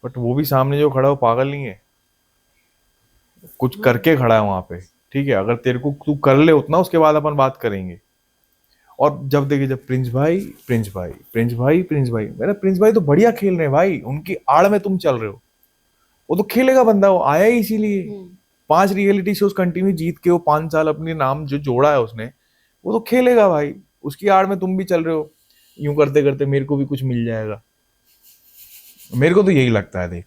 बट वो भी सामने जो खड़ा है वो पागल नहीं है, कुछ करके खड़ा है वहां पे। ठीक है, अगर तेरे को तू कर ले उतना, उसके बाद अपन बात करेंगे। और जब देखे, जब प्रिंस भाई प्रिंस भाई प्रिंस भाई प्रिंस भाई, मेरा प्रिंस भाई तो बढ़िया खेल रहे हैं भाई, उनकी आड़ में तुम चल रहे हो। वो तो खेलेगा बंदा, वो आया ही इसीलिए। 5 रियलिटी शोज कंटिन्यू जीत के वो 5 साल अपने नाम जो जोड़ा है उसने, वो तो खेलेगा भाई। उसकी आड़ में तुम भी चल रहे हो, यूं करते करते मेरे को भी कुछ मिल जाएगा। मेरे को तो यही लगता है। देख,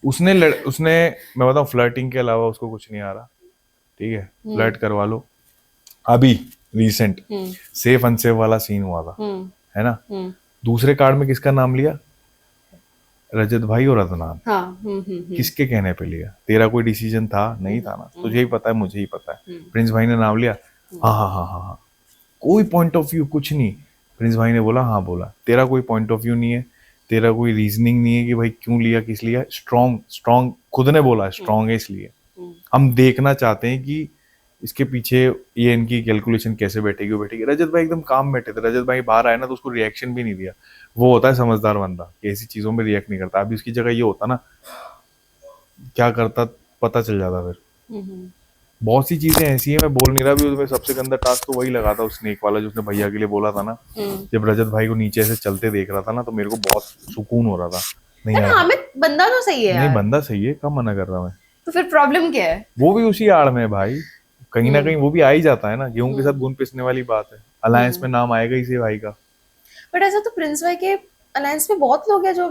उसने मैं बताऊं, फ्लर्टिंग के अलावा उसको कुछ नहीं आ रहा। ठीक है, फ्लर्ट करवा लो। अभी रिसेंट सेफ अनसेफ वाला सीन हुआ था, है ना, दूसरे कार्ड में किसका नाम लिया? रजत भाई और अदनान। हाँ किसके कहने पे लिया? तेरा कोई डिसीजन था? नहीं था ना, तुझे ही पता है, मुझे ही पता है। प्रिंस भाई ने नाम लिया, हाँ हाँ हाँ हाँ हाँ, कोई पॉइंट ऑफ व्यू कुछ नहीं। प्रिंस भाई ने बोला हाँ बोला, तेरा कोई पॉइंट ऑफ व्यू नहीं है, तेरा कोई रीजनिंग नहीं है कि भाई क्यों लिया, किस लिया। स्ट्रॉन्ग स्ट्रॉन्ग खुद ने बोला स्ट्रॉन्ग है इसलिए। हम देखना चाहते हैं कि इसके पीछे ये इनकी कैलकुलेशन कैसे बैठेगी, वो बैठेगी। रजत भाई एकदम काम बैठे थे। रजत भाई बाहर आए ना तो उसको रिएक्शन भी नहीं दिया। वो होता है समझदार बंदा कि ऐसी चीजों में रिएक्ट नहीं करता। अभी उसकी जगह ये होता ना, क्या करता पता चल जाता फिर। बहुत सी चीजें ऐसी हैं, मैं बोल नहीं रहा। भी उसमें सबसे गंदा टास्क तो वही लगा था, उस स्नेक वाला जो उसने भैया के लिए बोला था ना। जब रजत भाई को नीचे से चलते देख रहा था ना, तो मेरे को बहुत सुकून हो रहा था। नहीं यार, हामिद बंदा तो सही है नहीं यार, बंदा सही है, कब मना कर रहा मैं। तो फिर प्रॉब्लम क्या है? वो भी उसी आड़ में है भाई, कहीं ना कहीं वो भी आ ही जाता है ना। गेहूं के साथ गुण पिसने वाली बात है। अलायंस में नाम आएगा इसे भाई का। बट ऐसा तो प्रिंस भाई के अलायंस में बहुत लोग हैं जो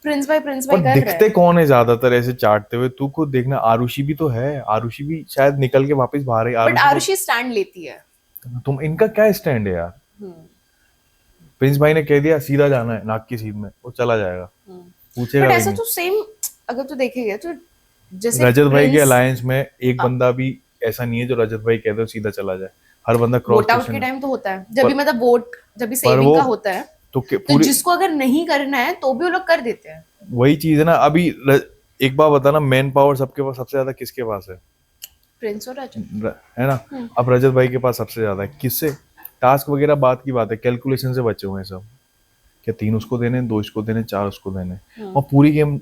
प्रिंस भाई और कर रहे दिखते हैं। कौन है ज्यादातर ऐसे चाटते हुए? तू खुद देखना, आरुषि भी तो है, आरुषि भी शायद निकल के वापस बाहर है। बट आरुषि स्टैंड लेती है। तुम इनका क्या स्टैंड है यार? प्रिंस भाई ने कह दिया सीधा जाना है, नाक की सीध में, वो चला जाएगा, पूछेगा बट भी ऐसा नहीं। तो सेम अगर तू देखेगा तो जैसे रजत भाई के प्रिंस अलायंस में एक बंदा भी ऐसा नहीं है जो रजत भाई कहते हो सीधा चला जाए। हर बंदा क्रॉस वोट आउट के क्वेश्चन। टाइम तो होता है, जब भी मतलब वोट जब भी पर सेविंग वो का होता है तो तो पूरी जिसको अगर नहीं करना है तो भी वो लोग कर देते हैं। वही चीज है ना। अभी एक बार बताना, मैन पावर सबके पास सबसे ज्यादा किसके पास है? प्रिंस और रजत। है ना। अब रजत भाई के पास सबसे ज्यादा है, किससे? टास्क वगैरह बात की बात है, कैलकुलेशन से बचे हुए हैं सब। क्या 3 उसको देने, 2 इसको देने, 4 उसको देने, और पूरी गेम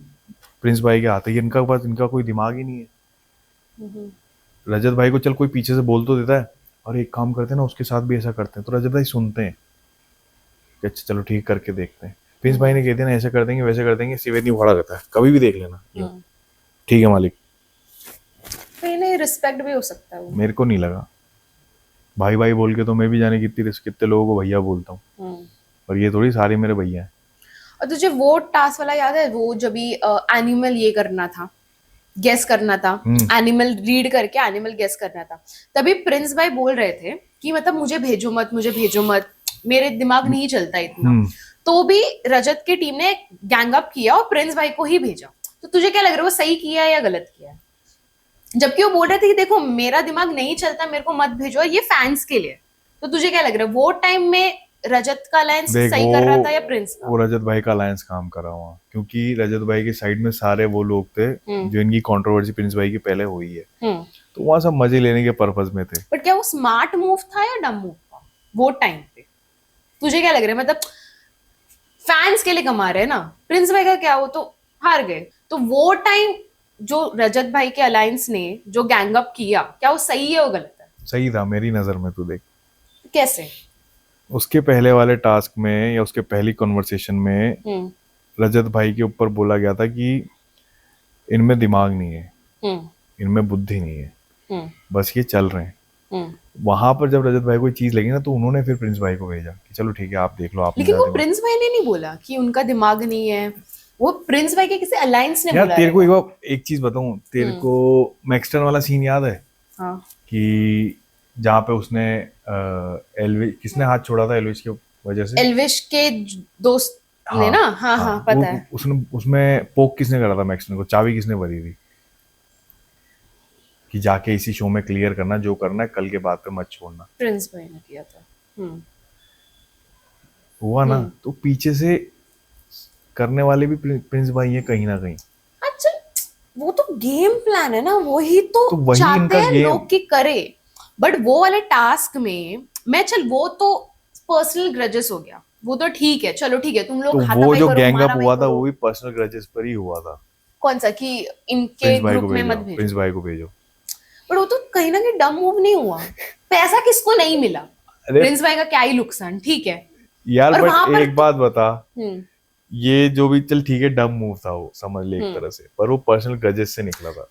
प्रिंस भाई के हाथ है। इनका पास इनका कोई दिमाग ही नहीं है। रजत भाई को चल कोई पीछे से बोल तो देता है, और एक काम करते हैं ना, उसके साथ भी ऐसा करते हैं, तो रजत भाई सुनते हैं कि अच्छा चलो ठीक करके देखते हैं। प्रिंस भाई ने कह दिया ना ऐसे कर देंगे वैसे कर देंगे, सिवेद नहीं उखड़ा रहता है, कभी भी देख लेना। ठीक है मालिक। तो इन्हें रिस्पेक्ट भी हो सकता है वो। मेरे को नहीं लगा। भाई भाई बोल के तो मैं भी जाने कितने लोगों को भैया बोलता हूँ, पर ये थोड़ी सारे मेरे भैया हैं। और तुझे वो टास्क वाला याद है, वो जब भी एनिमल ये करना था, गेस करना था, एनिमल रीड करके एनिमल गेस करना था, तभी प्रिंस भाई बोल रहे थे कि मतलब मुझे भेजो मत, मुझे भेजो मत, मेरे दिमाग नहीं चलता इतना। तो भी रजत की टीम ने गैंग अप किया और प्रिंस भाई को ही भेजा। तो तुझे क्या लग रहा है, वो सही किया है या गलत किया है? जबकि वो बोल रहे थे कि देखो मेरा दिमाग नहीं चलता, मेरे को मत भेजो, ये फैंस के लिए। तो तुझे क्या लग रहा है, वो टाइम में रजत का अलायंस देख सही कर रहा था या प्रिंस का? वो रजत भाई का अलायंस काम कर रहा हुआ, क्योंकि रजत भाई की साइड में सारे वो लोग थे जो इनकी कंट्रोवर्सी प्रिंस भाई की पहले हुई है, तो वहां सब मजे लेने के पर्पस में थे। बट क्या वो स्मार्ट मूव था या डम मूव था वो टाइम पे? तुझे क्या लग रहा है, मतलब फैंस के लिए कमा रहे हैं ना, प्रिंस भाई का क्या, वो तो हार गए। तो वो टाइम जो रजत भाई के अलायंस ने जो गैंग अप किया, क्या वो सही है, वो गलत है? सही था मेरी नजर में। तू देख, कैसे? उसके पहले वाले टास्क में या उसके पहली कॉन्वर्सेशन में रजत भाई के ऊपर बोला गया था कि इनमें दिमाग नहीं है, इनमें बुद्धि नहीं है, बस ये चल रहे हैं। वहां पर जब रजत भाई को चीज लगी ना, तो उन्होंने फिर प्रिंस भाई को भेजा कि चलो ठीक है आप देख लो, आप लेकिन वो प्रिंस भाई ने नहीं बोला कि उनका दिमाग नहीं है, वो प्रिंस भाई के किसी अलायंस ने यार बोला तेरे को रहेगा। एक चीज बताऊं, तेरे को मैक्सटन वाला सीन याद है? हाँ। कि जहाँ पे उसने एलविश, किसने हाथ छोड़ा था एलविश की वजह से? एल्विश के दोस्त ने हाँ, ना, हाँ हाँ पता है। उसने उसमें पोक किसने करा था मैक्सटन को, चाबी किसने भरी थी कि जाके इसी शो में क्लियर करना, जो करना है कल के बाद पे मत छोड़ना? प्रिंस भाई ने किया था। हुआ ना, तो पीछे से करने वाले भी प्रिंस भाई है कहीं ना कहीं। अच्छा, वो तो गेम प्लान है ना, वही तो वही चाहते इनका हैं गेम। लोग कि करे। बट वो वाले टास्क में मैं, चल वो तो पर्सनल ग्रजेस हो गया, वो तो ठीक है, चलो ठीक है, तुम तो लोग वो हाथापाई जो करो, गैंग अप मारामारी हुआ था करो। वो भी पर्सनल ग्रजेस पर ही हुआ था। कौन सा कि इनके प्रिंस भाई को ग्रुप में मत भेजो, भेजो? प्रिंस भाई को भेजो। पर वो तो कहीं ना कहीं डम मूव नहीं हुआ? पैसा किसको नहीं मिला? अरे प्रिंस भाई का क्या ही नुकसान, ठीक है। यार और वहां बट पर एक बात बता, हम्म ये जो भी चल ठीक है डम मूव था वो समझ ले एक तरह से, पर वो पर्सनल ग्रजेस से निकला था।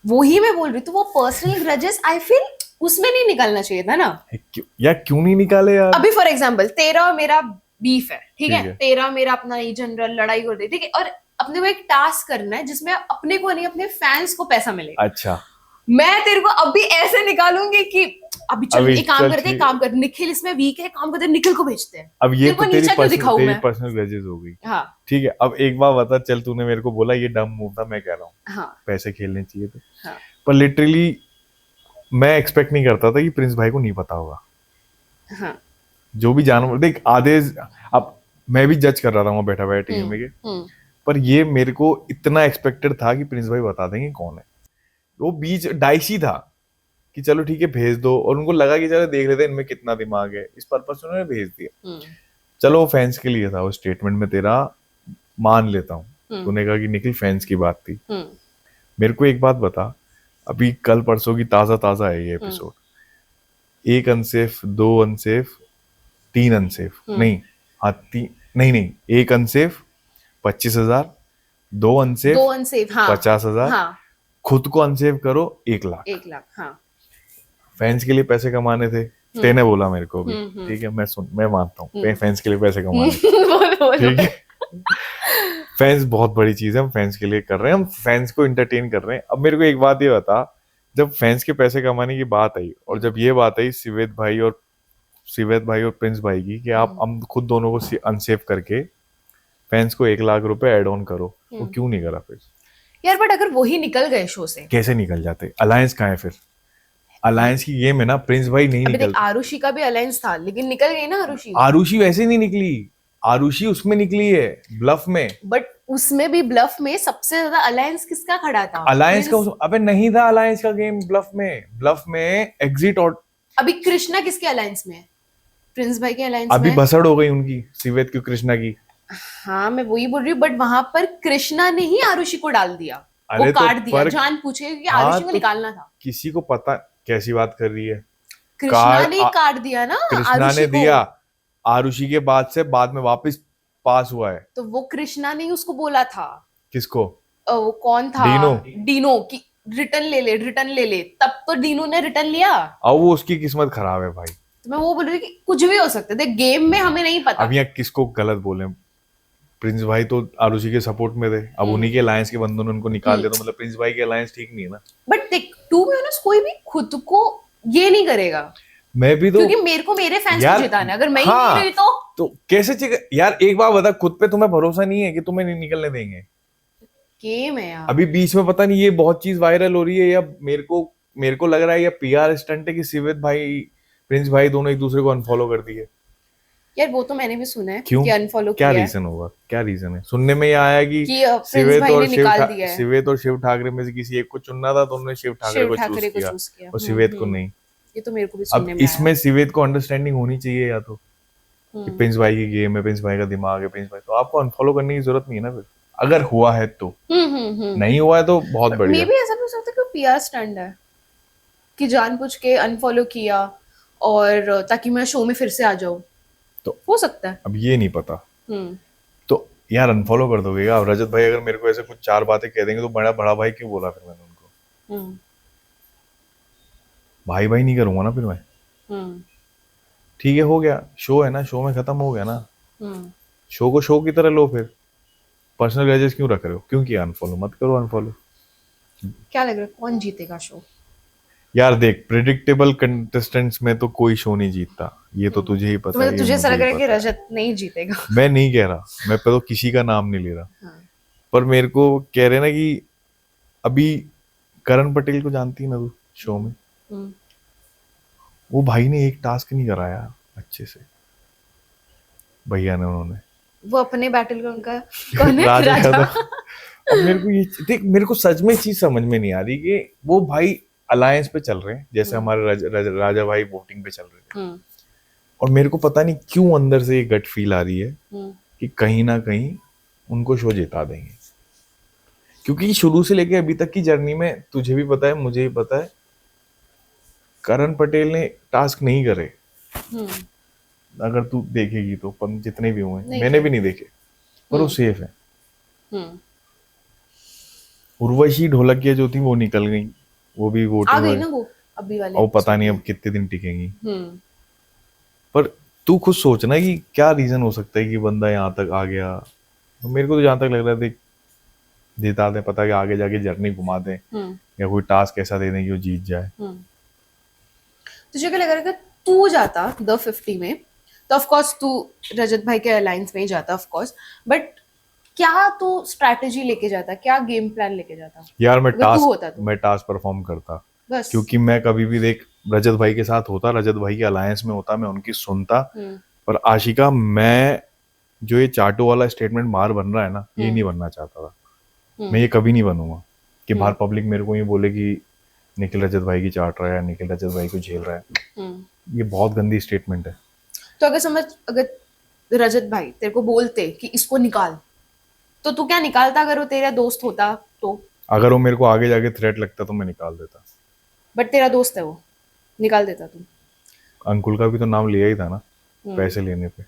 वो ही मैं बोल रही हूँ, तो वो पर्सनल ग्रजेस आई फील उसमें नहीं निकलना चाहिए था ना। क्यों नहीं निकाले यार? अभी फॉर एग्जाम्पल तेरा और मेरा बीफ है, ठीक है, ठीक है। तेरा मेरा अपना नहीं, जनरल लड़ाई कर दे, ठीक है, और अपने को एक टास्क करना है जिसमें अपने को नहीं, अपने फैंस को पैसा मिलेगा। अच्छा, मैं तेरे को अभी ऐसे निकालूंगी कि अभी चल अभी एक काम चल करते हैं, ठीक। काम कर, निखिल इसमें वीक है, काम करते हैं, निखिल को भेजते हैं। अब ये तेरे को तो तेरी नीचा क्यों दिखाऊं मैं? पर्सनल ग्रजेस हो गई। हाँ ठीक है, अब एक बार बता, चल तूने मेरे को बोला ये डम मूव था, मैं कह रहा हूँ हाँ पैसे खेलने चाहिए थे, हाँ पर लिटरली मैं एक्सपेक्ट नहीं करता था कि प्रिंस भाई को नहीं पता होगा। हाँ। जो भी जानवर देख आधे, अब मैं भी जज कर रहा था वहां बैठा बैठा टीम में के, पर ये मेरे को इतना एक्सपेक्टेड था कि प्रिंस भाई बता देंगे कौन है। वो बीच डाइसी था कि चलो ठीक है भेज दो, और उनको लगा कि चलो देख लेते हैं इनमें कितना दिमाग है, इस पर्पज से उन्होंने भेज दिया। चलो वो फैंस के लिए था, वो स्टेटमेंट में तेरा मान लेता हूँ, तूने कहा कि निखिल फैंस की बात थी। मेरे को एक बात बता, अभी कल परसों की ताजा ताजा है ये एपिसोड, 1 अनसेफ, 2 अनसेफ, 3 अनसेफ, नहीं हाँ नहीं नहीं, 1 अनसेफ 25,000, 2 अनसेफ दो अनसेफ, हाँ 50,000, हाँ खुद को अनसेव करो 1 लाख। 1 लाख, हाँ। फैंस के लिए पैसे कमाने थे, तेने बोला मेरे को भी, ठीक है मैं मानता हूँ फैंस के लिए पैसे कमाने बोलो ठीक है। फैंस बहुत बड़ी चीज है, हम फैंस के लिए कर रहे हैं, हम फैंस को इंटरटेन कर रहे हैं। अब मेरे को एक बात ये बता, जब फैंस के पैसे कमाने की बात आई, और जब ये बात आई सिवेद भाई और प्रिंस भाई की कि आप हम खुद दोनों को अनसेव करके फैंस को 1 लाख रुपए एड ऑन करो, वो क्यों नहीं करा फिर? यार बट अगर वही निकल गए शो से, कैसे निकल जाते? अलायंस कहाँ है फिर? अलायंस की गेम है ना, प्रिंस भाई नहीं अभी देख निकल। आरुषि का भी अलायंस था लेकिन निकल गई ना आरुषि। आरुषि वैसे नहीं निकली, आरुषि उसमें निकली है ब्लफ में। बट उसमें भी ब्लफ में सबसे ज्यादा अलायंस किसका खड़ा था? अलायंस का अबे नहीं था अलायंस का गेम ब्लफ में एग्जिट। और अभी कृष्णा किसके अलायंस में है? प्रिंस भाई के अलायंस अभी में। भसड़ हो गई उनकी सिवेद की कृष्णा की। हाँ मैं वही बोल रही हूँ, बट वहां पर कृष्णा ने ही आरुषि को डाल दिया, वो अरे तो काट दिया, पर जान पूछे कि हाँ, आरुषि को तो निकालना था। किसी को पता कैसी बात कर रही है? कृष्णा ने काट दिया ना कृष्णा आरुषि ने को। दिया, आरुषि के बाद में वापस पास हुआ है। तो वो कृष्णा ने ही उसको बोला था। किसको? वो कौन था? डीनो। डीनो की रिटर्न ले ले, तब तो डीनू ने रिटर्न लिया। अब वो उसकी किस्मत खराब है भाई। तो मैं वो बोल रही थी कि कुछ भी हो सकता है, देख गेम में हमें नहीं पता। अब यहाँ किसको गलत बोले, प्रिंस भाई तो आरुषि के सपोर्ट में थे, अब उन्हीं के अलायंस के बंदों ने उनको निकाल दिया, तो मतलब प्रिंस भाई के अलायंस ठीक नहीं है ना। बट देख टू बी ऑनेस्ट कोई भी खुद को ये नहीं करेगा, मैं भी तो, क्योंकि मेरे को मेरे फैंस को यार, जिताना है, अगर मैं ही हाँ, नहीं रही तो कैसे यार एक बात बता, खुद पे तुम्हें भरोसा नहीं है कि तुम्हें नहीं निकलने देंगे? गेम है यार। अभी बीच में पता नहीं ये बहुत चीज वायरल हो रही है, या मेरे को लग रहा है या पीआर स्टंट है कि सिवेद भाई प्रिंस भाई दोनों एक दूसरे को अनफॉलो कर दिए। यार वो तो मैंने भी सुना है क्यों? कि अनफॉलो क्या किया है, रीजन होगा, क्या रीजन है? सुनने में ये आया कि प्रिंस सिवेद भाई और ने निकाल दिया है, सिवेद और शिव ठाकरे में से किसी एक को चुनना था, तो उन्होंने शिव ठाकरे शिव को ठाकरे को चूज चूज किया। किया और सिवेद को नहीं। ये तो मेरे को भी अब सुनने में इसमें सिवेद को अंडरस्टैंडिंग होनी चाहिए, या तो कि प्रिंस भाई की गेम है, प्रिंस भाई का दिमाग है, प्रिंस भाई, तो आपको अनफॉलो करने की जरूरत नहीं है ना फिर, अगर हुआ है तो। आया। नहीं हुआ है तो बहुत मे बढ़िया। भी ऐसा भी हो सकता है कि पीआर स्टंट है, कि जानबूझ के अनफॉलो किया और ताकि मैं शो में फिर से आ जाऊं, तो हो सकता है। अब ये नहीं पता, हम्म तो यार अनफॉलो कर दोगे क्या? अब रजत भाई अगर मेरे को ऐसे कुछ चार बातें कह देंगे तो बड़ा बड़ा भाई क्यों बोला फिर मैंने उनको? हम्म भाई भाई नहीं करूंगा ना फिर मैं। हम्म ठीक है, हो गया, शो है ना, शो में खत्म हो गया ना, हम्म शो को शो की तरह लो फिर। पर्सनल ग्रजेस क्यों रख रहे हो? क्यों किया अनफॉलो? मत करो अनफॉलो। क्या लग रहा है कौन जीतेगा शो? यार देख, प्रिडिक्टेबल कंटेस्टेंट्स में तो कोई शो नहीं जीतता, ये तो तुझे ही तो पता है, मतलब ये तुझे ऐसा मुझे लग ही रहा है कि पता है। रजत नहीं जीतेगा? मैं नहीं कह रहा, मैं तो किसी का नाम नहीं ले रहा, हाँ। पर मेरे को कह रहे ना कि अभी करण पटेल को जानती है ना तू, शो में हम्म, वो भाई ने एक टास्क नहीं कराया अच्छे से, भैया ने, उन्होंने वो अपने बैटल ग्राउंड का कौन है? राजा राजा। यादव। अब मेरे को ये देख, मेरे को सच में चीज समझ में नहीं आ रही कि वो भाई अलायंस पे चल रहे हैं, जैसे हमारे राजा भाई वोटिंग पे चल रहे थे, हम्म और मेरे को पता नहीं क्यों अंदर से ये गट फील आ रही है हम्म कि कहीं ना कहीं उनको शो जिता देंगे, क्योंकि शुरू से लेके अभी तक की जर्नी में तुझे भी पता है, मुझे भी पता है, करण पटेल ने टास्क नहीं करे। हम्म अगर तू देखेगी तो जितने भी हुए, नहीं मैंने किया। भी नहीं देखे, पर वो सेफ है। हम्म उर्वशी ढोलकिया जो थी वो निकल गई, वो भी आ वोटिंग गई में, ना वो अभी वाले और पता नहीं episode अब कितने दिन टिकेंगी। हम्म पर तू खुद सोचना कि क्या रीजन हो सकता है कि बंदा यहाँ तक आ गया। तो मेरे को तो जहाँ तक लग रहा है, देख, जिता दे, पता कि आगे जाके जर्नी घुमा दे, हम्म या कोई टास्क ऐसा दे दें कि वो जीत जाए। हम्म तुझे क्या लग रहा है कि तू जाता द 50 में, तो ऑफ कोर्स तू रजत भाई के अलायंस में ही जाता ऑफ कोर्स, बट क्या तू स्ट्रैटेजी लेके जाता, क्या गेम प्लान लेके जाता यार अगर तू होता तो? मैं टास्क परफॉर्म करता, बस। क्योंकि मैं कभी भी देख रजत भाई के साथ होता, रजत भाई के अलायंस में होता, मैं उनकी सुनता। पर आशिका, मैं जो ये चाटो वाला स्टेटमेंट बाहर बन रहा है ना, ये नहीं बनना चाहता था। मैं ये कभी नहीं बनूंगा कि बाहर पब्लिक मेरे को ये बोले कि निखिल रजत भाई की चाट रहा है, निखिल रजत भाई को झेल रहा है। ये बहुत गंदी स्टेटमेंट है। तो अगर समझ, अगर रजत भाई तेरे को बोलते कि इसको निकाल, तो तू क्या निकालता अगर वो तेरा दोस्त होता तो? अगर वो मेरे को आगे जाके थ्रेट लगता तो मैं निकाल देता। बट तेरा दोस्त है वो, निकाल देता तू? अंकुल का भी तो नाम लिया ही था ना पैसे लेने पे।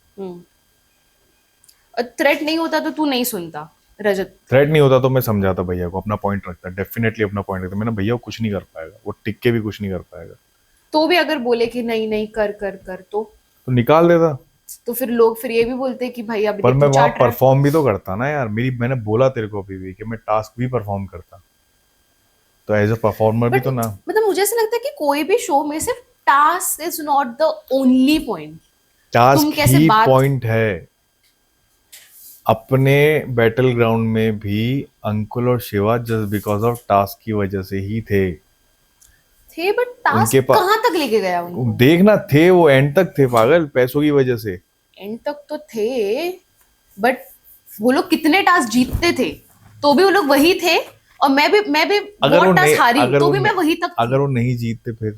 और थ्रेट नहीं होता तो तू नहीं सुनता रजत? थ्रेट नहीं होता तो मैं समझाता भैया को, अपना पॉइंट रखता, डेफिनेटली अपना पॉइंट रखता। मैंने भैया वो कुछ नहीं कर पाएगा, वो टिक के भी कुछ नहीं कर पाएगा। तो भी अगर बोले कि नहीं नहीं कर कर कर, तो निकाल देता। तो फिर लोग फिर ये भी बोलते कि भाई अभी पर देख मैं तू वहां चाट रहा है। परफॉर्म भी तो करता ना यार, मैंने बोला तेरे को अभी भी कि मैं टास्क भी परफॉर्म करता, तो एज अ परफॉर्मर भी But तो ना। मतलब मुझे ऐसा लगता है कि कोई भी शो में सिर्फ task is not the only point. Task he point है। अपने बैटल ग्राउंड में भी अंकुल और Shiva just because of task की वजह से ही थे। बट टास्क कहाँ तक लेके गया उनको? देखना, थे वो एंड तक थे पागल, पैसों की वजह से। एंड तक तो थे, बट वो लोग कितने टास्क जीतते थे तो भी वो लोग वही थे, और मैं भी बहुत टास्क हारी तो भी मैं वही तक थी। अगर वो नहीं जीतते फिर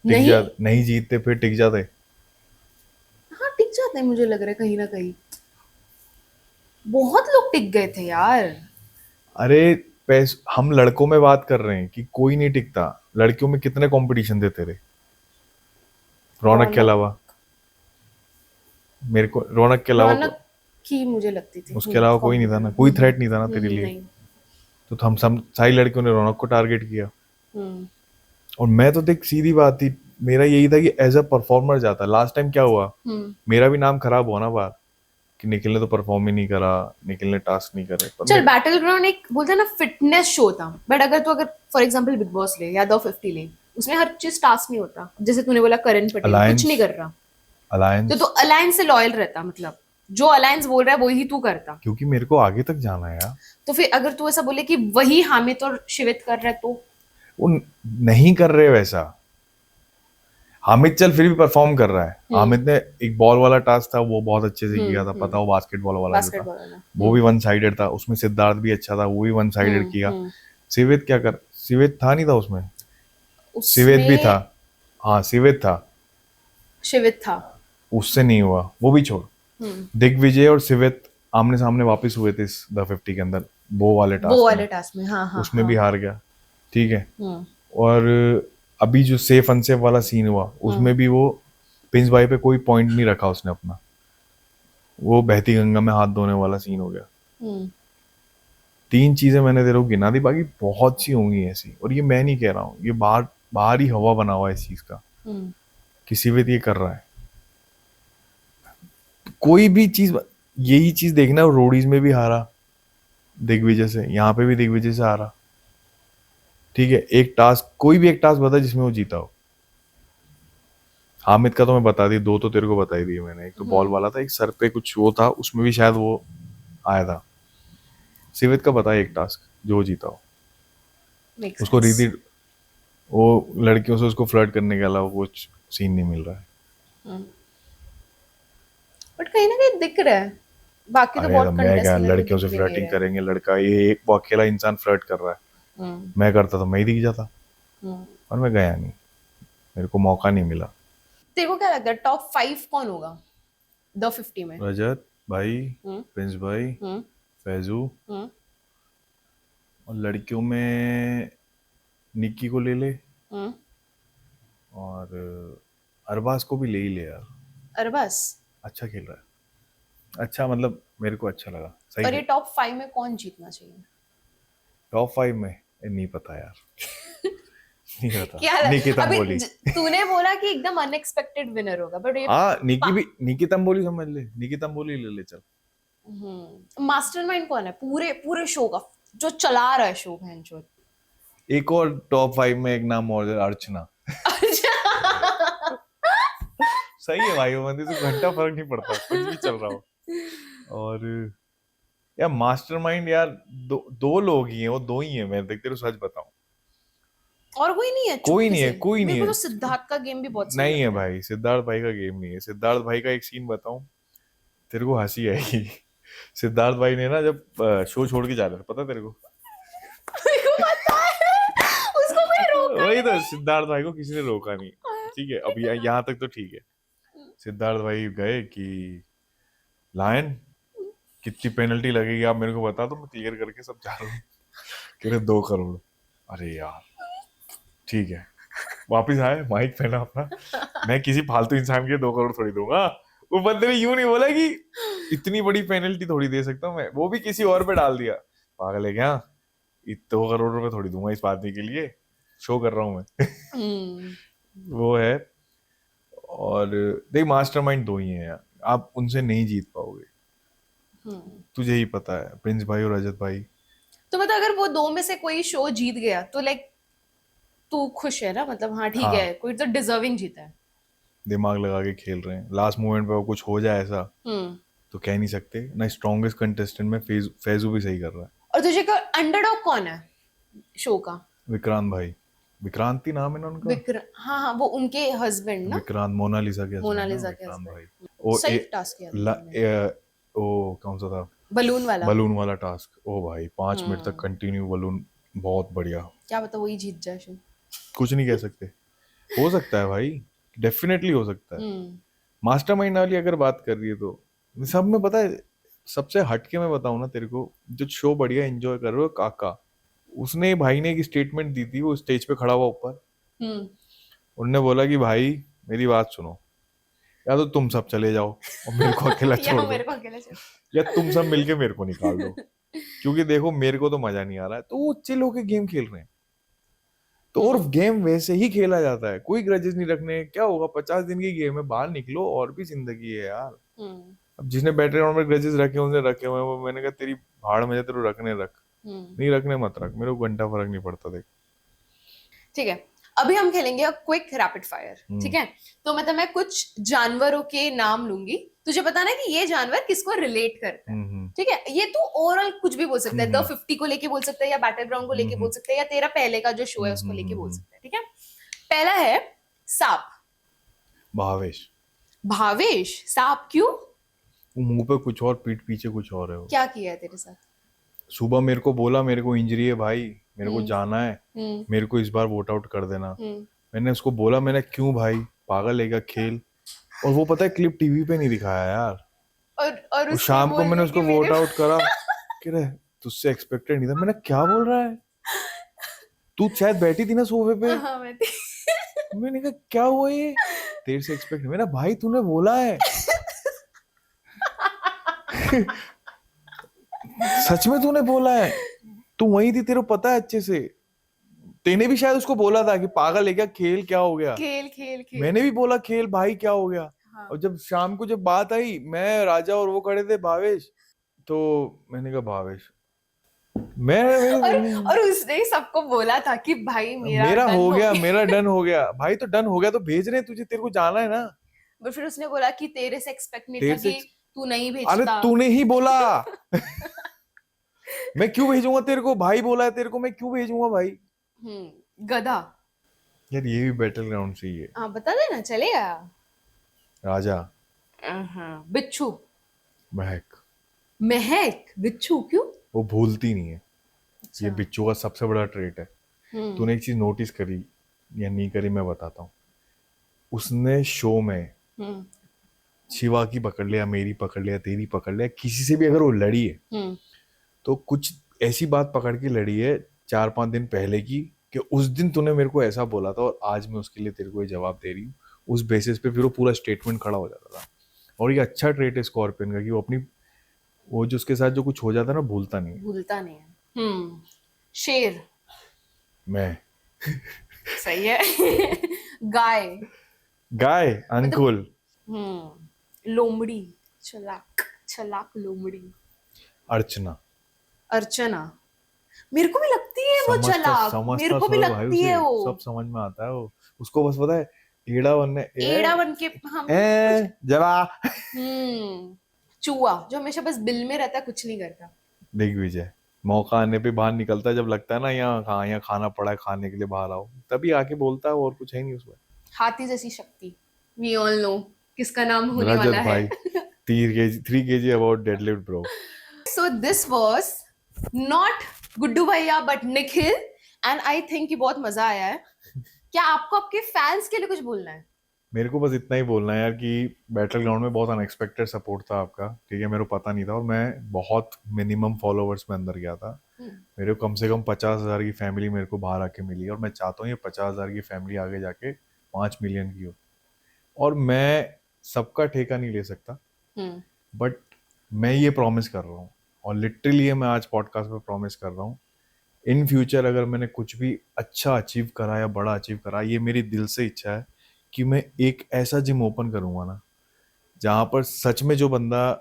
नहीं जीतते फिर टिक जाते। हाँ टिक जाते हैं, मुझे लग रहा है कहीं ना कहीं बहुत लोग टिक गए थे यार। अरे हम लड़कों में बात कर रहे हैं कि कोई नहीं टिकता। लड़कियों में कितने कंपटीशन थे तेरे, रौनक के अलावा? मेरे को रौनक के अलावा रौनक की मुझे लगती थी, उसके अलावा कोई नहीं था ना, कोई थ्रेट नहीं था ना तेरे लिए। नहीं। तो हम सब सारी लड़कियों ने रौनक को टारगेट किया। हम्म और मैं तो देख सीधी बात थी, मेरा यही था कि एज अ परफॉर्मर जाता। लास्ट टाइम क्या हुआ, हम्म मेरा भी नाम खराब हुआ ना बाहर कि निखिल ने तो परफॉर्म ही नहीं करा, निखिल ने टास्क नहीं करे। पर चल मेरे बैटल ग्राउंड एक बोलते हैं ना फिटनेस शो था, बट अगर फॉर एग्जांपल बिग बॉस ले या द 50 ले, उसमें हर चीज टास्क नहीं होता। जैसे तूने बोला करण पटेल कुछ नहीं अलायंस, कर रहा, तो अलायंस अलायंस से लॉयल रहता, मतलब जो अलायंस बोल रहा है वही तू करता। क्योंकि मेरे को आगे तक जाना है यार। तो फिर अगर तू ऐसा बोले कि वही हामिद और शिवित कर रहा है, तो वो नहीं कर रहे वैसा। हामिद चल फिर भी परफॉर्म कर रहा है। हामिद ने एक बॉल वाला टास्क था वो बहुत अच्छे से किया था, पता हो बास्केटबॉल वाला जो था बास्केटबॉल वाला। वो भी वन साइडेड था। उसमें सिद्धार्थ भी अच्छा था, वो भी वन साइडेड किया। सिवेद क्या कर, सिवेद था नहीं था उसमें, सिवेद भी था। हाँ सिवेद था, शिवित था। उससे नहीं हुआ, वो भी छोड़। दिग्विजय और सिवेद आमने सामने वापस हुए थे इस द 50 के अंदर, वो वाले टास्क में, हाँ हाँ उसमें भी हार गया, ठीक है। हम्म और अभी जो सेफ अनसेफ वाला सीन हुआ उसमें भी वो प्रिंस भाई पे कोई पॉइंट नहीं रखा उसने अपना, वो बहती गंगा में हाथ धोने वाला सीन हो गया। हम्म 3 चीजें मैंने तेरे को गिना दी, बाकी बहुत सी होंगी ऐसी। और ये मैं नहीं कह रहा हूँ, ये बाहर बाहर ही हवा बना हुआ है इस चीज का, किसी भी ये कर रहा है कोई भी चीज। यही चीज देखना, रोडीज में भी हारा दिग्विजय से, यहाँ पे भी दिग्विजय से हारा, ठीक है। एक टास्क, कोई भी एक टास्क बता जिसमें वो जीता हो। हामिद का तो मैं बता दी, 2 तो तेरे को बता ही दिए मैंने। एक तो बॉल वाला था, एक सर पे कुछ वो था, उसमें भी शायद वो आया था। सिवित का बता एक टास्क जो जीता हो। उसको रीति, वो लड़कियों से उसको फ्लर्ट करने के अलावा कुछ सीन नहीं मिल रहा है। बट कहीं ना कहीं दिख रहा है, बाकी तो अरे बहुत तो मैं क्या, कंटेस्टेंट लड़कियों से फ्लर्टिंग करेंगे लड़का, ये एक वो अकेला इंसान फ्लर्ट कर रहा है। मैं करता तो मैं ही दिख जाता, और मैं गया नहीं, मेरे को मौका नहीं मिला। तेरे को क्या लगता है टॉप 5 कौन होगा द 50 में? रजत भाई, प्रिंस भाई, फैजू, और लड़कियों में निक्की को ले ले, और अरबाज को भी ले ही ले यार। अरबाज अच्छा खेल रहा है, अच्छा मतलब मेरे को अच्छा लगा, सही। और ये टॉप 5 में कौन जीतना चाहिए? टॉप 5 में नहीं पता यार नहीं पता। क्या निकी अभी तंबोली, तूने बोला कि एकदम अनएक्सपेक्टेड विनर होगा, बट ये हाँ निकी भी, निकी तंबोली समझ ले, निकी तंबोली ले ले चल। मास्टरमाइंड कौन है पूरे पूरे शो का, जो चला रहा है शो भैंचोद? एक और टॉप 5 में एक नाम और है, अर्चना। सही है भाई, वो मंदिर से घंटा फर्क नहीं पड़ता, कुछ भी चल रहा हो। और यार मास्टरमाइंड यार दो लोग ही हैं, वो 2 ही हैं, मैं देख तेरे को सच बताऊं। और कोई नहीं है? कोई नहीं है, से कोई नहीं मेरे को है। तो सिद्धार्थ का गेम भी बहुत सही नहीं है लगता भाई, सिद्धार्थ भाई का गेम नहीं है। सिद्धार्थ भाई का एक सीन बताऊं तेरे को, हंसी आएगी। सिद्धार्थ भाई ने ना जब शो छोड़ के जा रहे थे, पता तेरे को? मेरे को पता है, उसको कोई रोका वही तो, नहीं। सिद्धार्थ भाई को किसी ने रोका नहीं, ठीक है। अब यहाँ तक तो ठीक है। सिद्धार्थ भाई गए कि लायन कितनी पेनल्टी लगेगी आप मेरे को बता दो, मैं क्लियर करके सब जा रहा हूँ। कह रहे 2 करोड़। अरे यार ठीक है, वापिस आए, माइक पहना अपना, मैं किसी फालतू इंसान के 2 करोड़ थोड़ी दूंगा। वो बंदे ने यूं नहीं बोला कि इतनी बड़ी पेनल्टी थोड़ी दे सकता हूँ मैं, वो भी किसी और पे डाल दिया। पागल है क्या, 2 करोड़ रुपए थोड़ी दूंगा इस आदमी के लिए, शो कर रहा हूँ मैं। वो है। और देख मास्टरमाइंड 2 ही हैं यार, आप उनसे नहीं जीत पाओगे, तुझे ही पता है, प्रिंस भाई और रजत भाई। तो मतलब अगर वो 2 में से कोई शो जीत गया तो लाइक तू खुश है ना? मतलब हाँ ठीक है, कोई तो डिजर्विंग जीता है। दिमाग लगा के खेल रहे हैं, लास्ट मोमेंट पे कुछ हो जाए ऐसा तो कह नहीं सकते ना। स्ट्रॉन्गेस्ट कंटेस्टेंट में फैजू भी सही कर रहा है। और तुझे का अंडरडॉग कौन है शो का? विक्रांत भाई, विक्रांति नाम है ना उनका? हाँ हाँ, वो उनके हस्बैंड ना, विक्रांत, मोनालिसा के मोनालिसा के विक्रांत भाई। हस्बैंड। सही टास्क किया ओ कौन सा था? बलून वाला टास्क। ओ भाई 5 मिनट तक कंटिन्यू बलून, बहुत बढ़िया। क्या पता वही जीत जाए शो, कुछ नहीं कह सकते, हो सकता है भाई, डेफिनेटली हो सकता है। मास्टरमाइंड वाली अगर बात कर रही है तो सब में पता है, सबसे हटके मैं बताऊं ना तेरे को, जो शो बढ़िया एंजॉय कर रहे हो, काका। उसने भाई ने एक स्टेटमेंट दी थी, वो स्टेज पे खड़ा हुआ ऊपर, उनने बोला कि भाई मेरी बात सुनो, या तो तुम सब चले जाओ और मेरे को अकेला छोड़ दो, या तुम सब मिलके मेरे को निकाल दो। क्योंकि देखो मेरे को तो मजा नहीं आ रहा है, तो वो चिल होके गेम खेल रहे हैं। तो और गेम वैसे ही खेला जाता है, कोई ग्रजेस नहीं रखने। क्या होगा, 50 दिन की गेम है, बाहर निकलो, और भी जिंदगी है यार। हम्म अब जिसने बैटल में ग्रजेस रखे उनसे रखे हुए हैं, वो मैंने कहा तेरी भाड़ में, तेरे को रखने रख, हम्म नहीं रखने मत रख, मेरे को घंटा फर्क नहीं पड़ता। देख ठीक है, अभी हम खेलेंगे क्विक रैपिड फायर। ठीक है, तो मतलब मैं कुछ जानवरों के नाम लूंगी, तुझे बताना है कि ये जानवर किसको रिलेट करता है। ठीक है, ये तू ओवरऑल कुछ भी बोल सकता है, द 50 को लेके बोल सकता है, या बैटल ग्राउंड को लेके बोल सकता है, या तेरा पहले का जो शो है उसको लेके बोल सकता है। ठीक है, पहला है सांप। भावेश। भावेश, सांप क्यों? वो मुंह पे कुछ और, पीठ पीछे कुछ और है वो। क्या किया है तेरे साथ? सुबह मेरे को बोला मेरे को इंजरी है भाई, मेरे को जाना है, हम्म मेरे को इस बार वोट आउट कर देना। हम्म मैंने उसको बोला, मैंने क्यों भाई, पागल है क्या, खेल। और वो पता है क्लिप टीवी पे नहीं दिखाया यार। और वो उसने शाम को बोल मैंने दिया उसको कि वोट मेरे आउट करा, कह रहे तुझसे एक्सपेक्टेड नहीं था। मैंने क्या बोल रहा है, तू शायद बैठी थी ना सोफे पे। हाँ मैं थी। मैंने कहा क्या हुआ ये, तेरे से एक्सपेक्ट, मेरा भाई तूने बोला है। सच में तूने बोला है, तू वही थी, तेरे को पता है अच्छे से। तेने भी शायद उसको बोला था कि पागल है क्या, खेल, क्या हो गया। खेल खेल खेल। मैंने भी बोला खेल भाई, क्या हो गया। हाँ। और जब शाम को जब बात आई, मैं राजा और वो खड़े थे भावेश, तो मैंने कहा भावेश, मैं और उसने ही सबको बोला था कि भाई मेरा मेरा डन हो हो गया, गया। मेरा डन हो गया भाई। तो डन हो गया तो भेज रहे हैं तुझे, तेरे को जाना है ना। बट फिर उसने बोला कि तेरे से एक्सपेक्ट नहीं था तेरे से कि तू नहीं अरे भेजता। तूने ही बोला। मैं क्यों भेजूंगा तेरे को, भाई बोला है तेरे को, मैं क्यों भेजूंगा भाई। गधा। यार ये भी बैटल ग्राउंड से ही है। हाँ बता देना, चलेगा। राजा। बिच्छू। महक। महक, बिच्छू क्यों? वो भूलती नहीं है, ये अच्छा। बिच्छू का सबसे बड़ा ट्रेट है। हम्म तूने एक चीज नोटिस करी या नहीं करी, मैं बताता हूँ। उसने शो में हम्म शिवा की पकड़ लिया, मेरी पकड़ लिया, तेरी पकड़ लिया, किसी से भी अगर वो लड़ी है हम्म तो कुछ ऐसी बात पकड़ के लड़ी है 4-5 दिन पहले की, कि उस दिन तूने मेरे को ऐसा बोला था और आज मैं उसके लिए तेरे को ये जवाब दे रही हूँ। उस बेसिस पे फिर वो पूरा स्टेटमेंट खड़ा हो जाता था। और ये अच्छा ट्रेट है स्कॉर्पियन का, कि वो अपनी, वो जो उसके साथ जो कुछ हो जाता है ना, भूलता नहीं है। भूलता नहीं है। शेर। मैं। सही है। गाय। गाय। मतलब अंकुल। लोमड़ी। चलाक चलाक लोमड़ी। अर्चना। अर्चना। मेरे को भी लगती है वो समझता चलाक, मेरे समझता को भी सब भाई, लगती उसे है वो। सब समझ में आता है वो। उसको बस पता है एड़ा बनने, एड़ा बन के हम कुछ। जरा। चूहा जो हमेशा बस बिल में रहता है, कुछ नहीं करता। दिग्विजय। मौका आने पे बाहर निकलता है, जब लगता है ना यहाँ खाना पड़ा है, खाने के लिए बाहर आओ, तभी आके बोलता है, और कुछ है नहीं उसमें। हाथी जैसी शक्ति। वी ऑल नो किसका नाम होने रजत वाला है। भाई। 3 kg about deadlift bro. So this was not Guddu bhaiya but Nikhil, and I think कि बहुत मजा आया है। क्या आपको आपके फैंस के लिए कुछ बोलना है? मेरे को बस इतना ही बोलना है यार, कि बैटल ग्राउंड में बहुत अनएक्सपेक्टेड सपोर्ट था आपका, ठीक है, मेरे को पता नहीं था, और मैं बहुत मिनिमम फॉलोवर्स में अंदर गया था। मेरे को कम से कम 50,000 की फैमिली मेरे को बाहर आके मिली, और मैं चाहता हूँ ये 50,000 की फैमिली आगे जाके 5 मिलियन की हो। और मैं सबका ठेका नहीं ले सकता, बट मैं ये प्रॉमिस कर रहा हूँ, और लिटरली ये मैं आज पॉडकास्ट पे प्रॉमिस कर रहा हूँ, इन फ्यूचर अगर मैंने कुछ भी अच्छा अचीव करा या बड़ा अचीव करा, ये मेरी दिल से इच्छा है कि मैं एक ऐसा जिम ओपन करूंगा ना, जहां पर सच में जो बंदा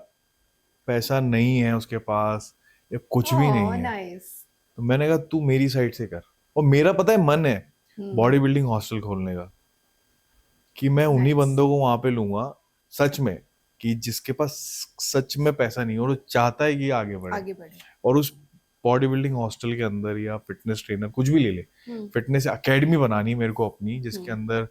पैसा नहीं है उसके पास, या कुछ भी नहीं है, नाइस। तो मैंने कहा तू मेरी साइड से कर। और मेरा पता है मन है बॉडी बिल्डिंग हॉस्टल खोलने का, कि मैं उन्हीं Nice. बंदों को वहां पे लूंगा, सच में, कि जिसके पास सच में पैसा नहीं है और वो चाहता है कि आगे बढ़े। आगे बढ़े। और उस बॉडी बिल्डिंग हॉस्टल के अंदर, या फिटनेस ट्रेनर कुछ भी ले ले, फिटनेस एकेडमी बनानी है मेरे को अपनी, जिसके अंदर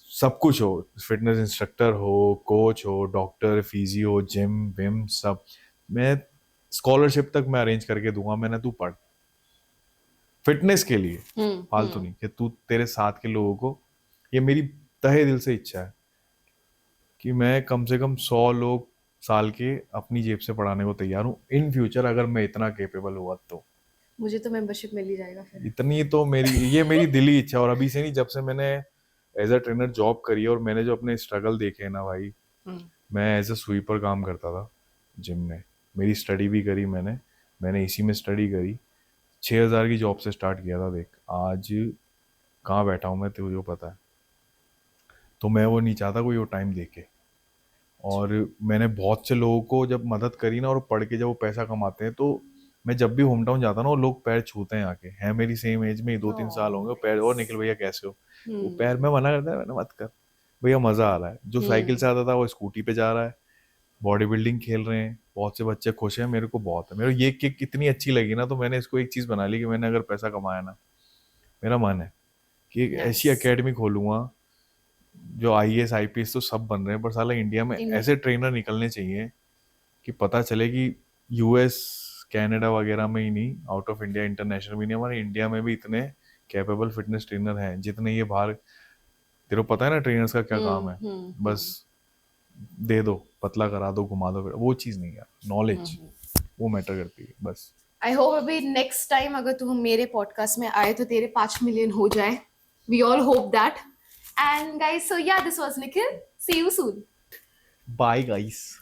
सब कुछ हो, फिटनेस इंस्ट्रक्टर हो, कोच हो, डॉक्टर, फिजियो, जिम विम सब। मैं स्कॉलरशिप तक मैं अरेंज करके दूंगा, मैंने, तू पढ़ फिटनेस के लिए, फालतू नहीं, कि तू तेरे साथ के लोगों को, ये मेरी तहे दिल से इच्छा है कि मैं कम से कम 100 लोग साल के अपनी जेब से पढ़ाने को तैयार हूँ इन फ्यूचर, अगर मैं इतना केपेबल हुआ तो। मुझे तो मेंबरशिप मिल ही जाएगा फिर। इतनी तो मेरी, ये मेरी दिली इच्छा है। और अभी से नहीं, जब से मैंने एज अ ट्रेनर जॉब करी है और मैंने जो अपने स्ट्रगल देखे हैं ना भाई, मैं एज अ स्वीपर काम करता था जिम में, मेरी स्टडी भी करी मैंने, मैंने इसी में स्टडी करी, 6,000 की जॉब से स्टार्ट किया था। देख आज कहाँ बैठा हूँ मैं, तुझे पता है। तो मैं वो नहीं चाहता कोई वो टाइम देखे। और मैंने बहुत से लोगों को जब मदद करी ना, और पढ़ के जब वो पैसा कमाते हैं, तो मैं जब भी होम टाउन जाता ना, वो लोग पैर छूते हैं आके, हैं मेरी सेम एज में, 2-3 साल होंगे, वो पैर, और निखिल भैया कैसे हो, वो पैर में मना करता है, मैंने मत कर भैया, मजा आ रहा है। जो साइकिल से आता था वो स्कूटी पे जा रहा है, बॉडी बिल्डिंग खेल रहे हैं, बहुत से बच्चे खुश हैं, मेरे को बहुत है। मेरे को ये किक इतनी अच्छी लगी ना, तो मैंने इसको एक चीज बना ली कि मैंने अगर पैसा कमाया ना, मेरा मन है कि एक Nice. ऐसी एकेडमी खोलूंगा जो IAS IPS तो सब बन रहे हैं, पर साला इंडिया में ऐसे ट्रेनर निकलने चाहिए कि पता चले कि US कनाडा वगैरह में ही नहीं, आउट ऑफ इंडिया, इंटरनेशनल भी नहीं, हमारे इंडिया में भी इतने कैपेबल फिटनेस ट्रेनर हैं जितने ये बाहर। तेरे को पता है ना ट्रेनर्स का क्या काम है, बस दे दो, पतला करा दो, घुमा दो, वो चीज़ नहीं यार, नॉलेज वो मैटर करती है बस। आई होप अभी नेक्स्ट टाइम अगर तू मेरे पॉडकास्ट में आए तो तेरे 5 मिलियन हो जाए. We all hope that. And guys, so yeah, this was Nikhil. See you soon. Bye guys.